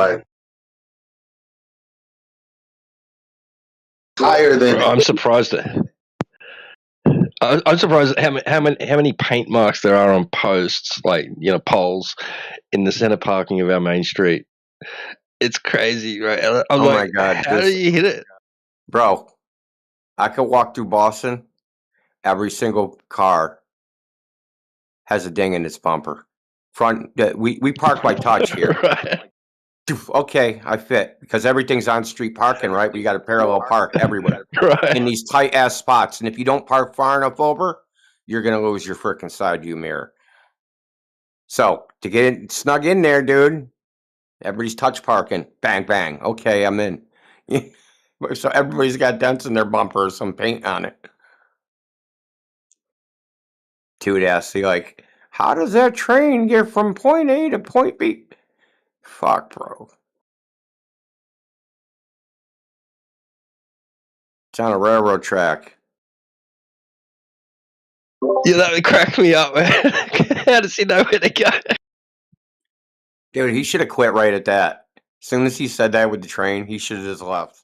higher than. I'm surprised. I'm surprised at how many paint marks there are on posts, poles in the center parking of our main street. It's crazy, right? My God. How do you hit it? Bro, I could walk through Boston. Every single car has a ding in its bumper. We park by touch here. Right. Okay, I fit because everything's on street parking, right? We got a parallel park everywhere Right. in these tight ass spots, and if you don't park far enough over, you're gonna lose your freaking side view mirror. So to get in, snug in there, dude, everybody's touch parking. Bang, bang. Okay, I'm in. So everybody's got dents in their bumper, some paint on it. Dude asks, like, how does that train get from point A to point B? Fuck, bro. It's on a railroad track. Yeah, that would crack me up, man. How does he know where to go? Dude, he should have quit right at that. As soon as he said that with the train, he should have just left.